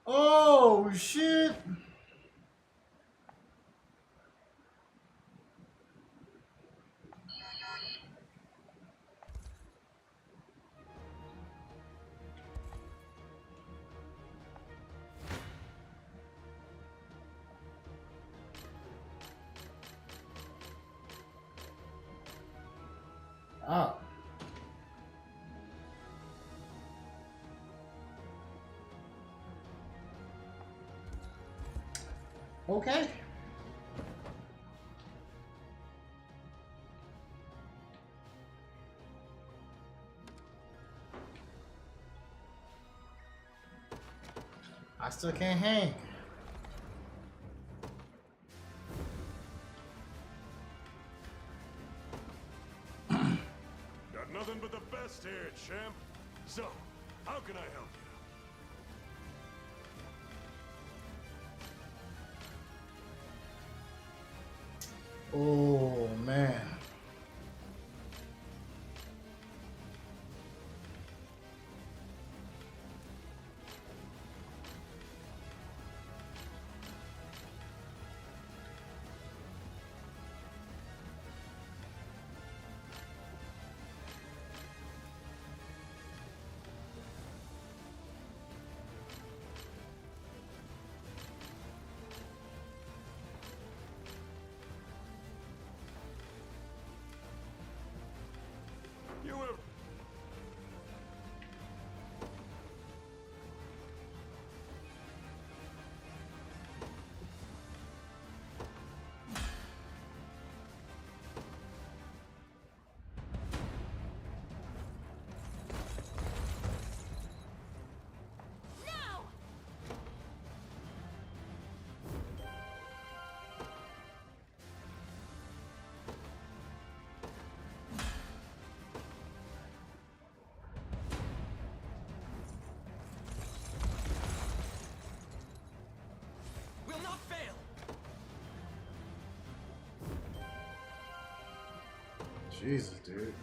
Oh, shit. Ah. Okay. I still can't hang. Got nothing but the best here, champ. So, how can I help you? Oh, man. Jesus, dude.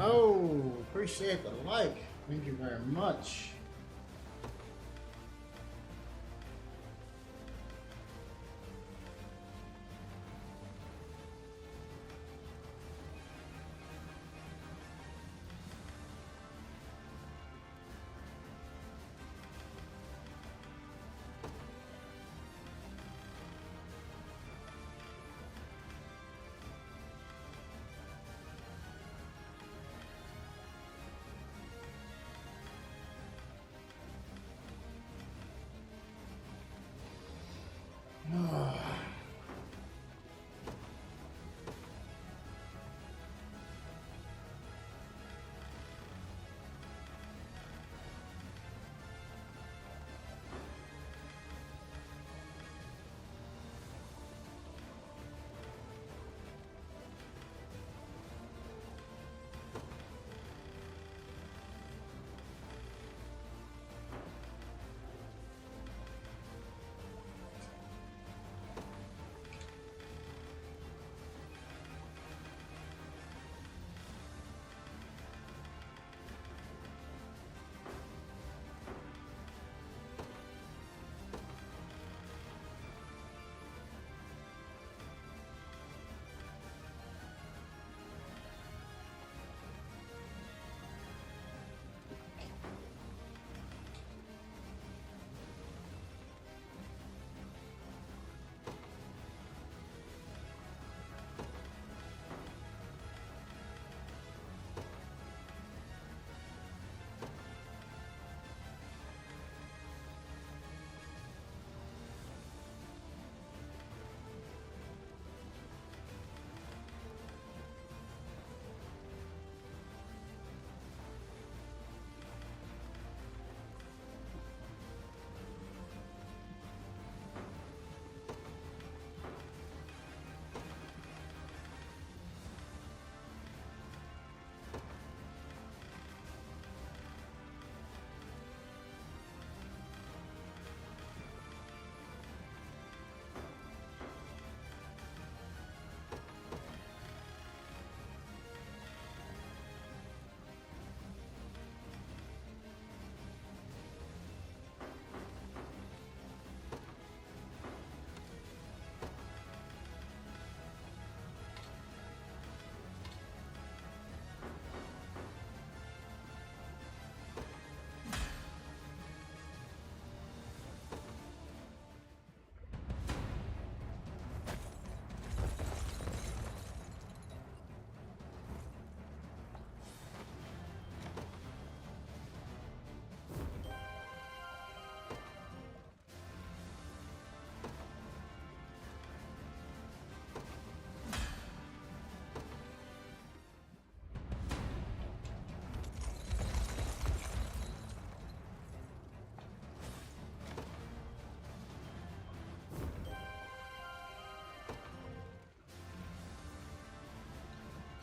Oh, appreciate the like. Thank you very much.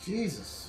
Jesus.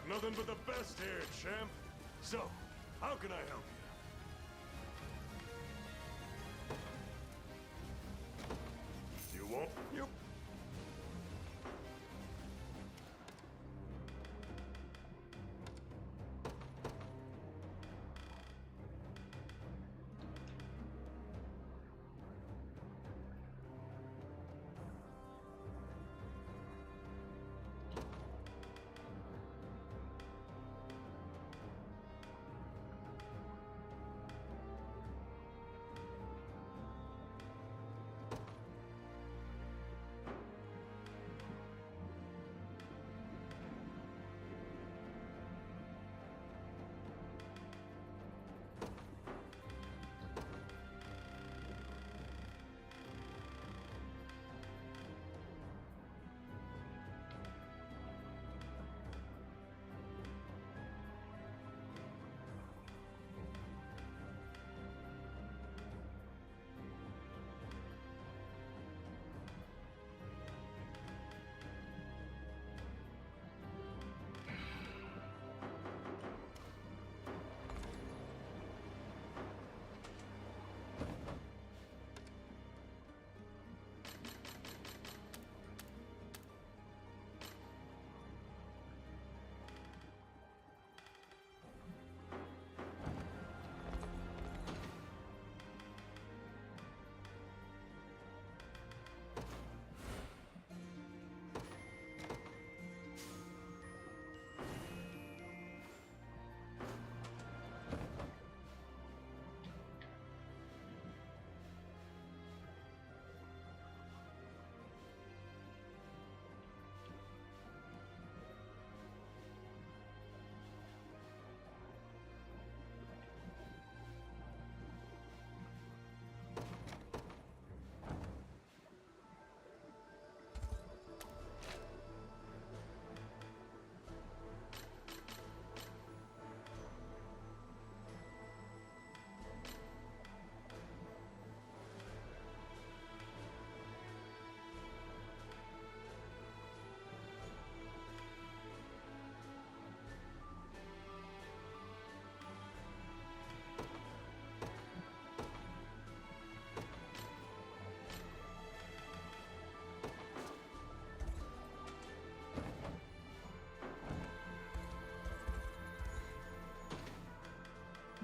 got nothing but the best here, champ. So, how can I help you? You won't? You...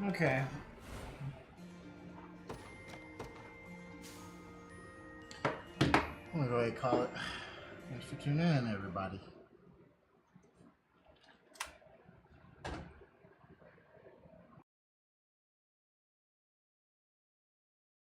Okay. I'm gonna go ahead and call it. Thanks for tuning in, everybody.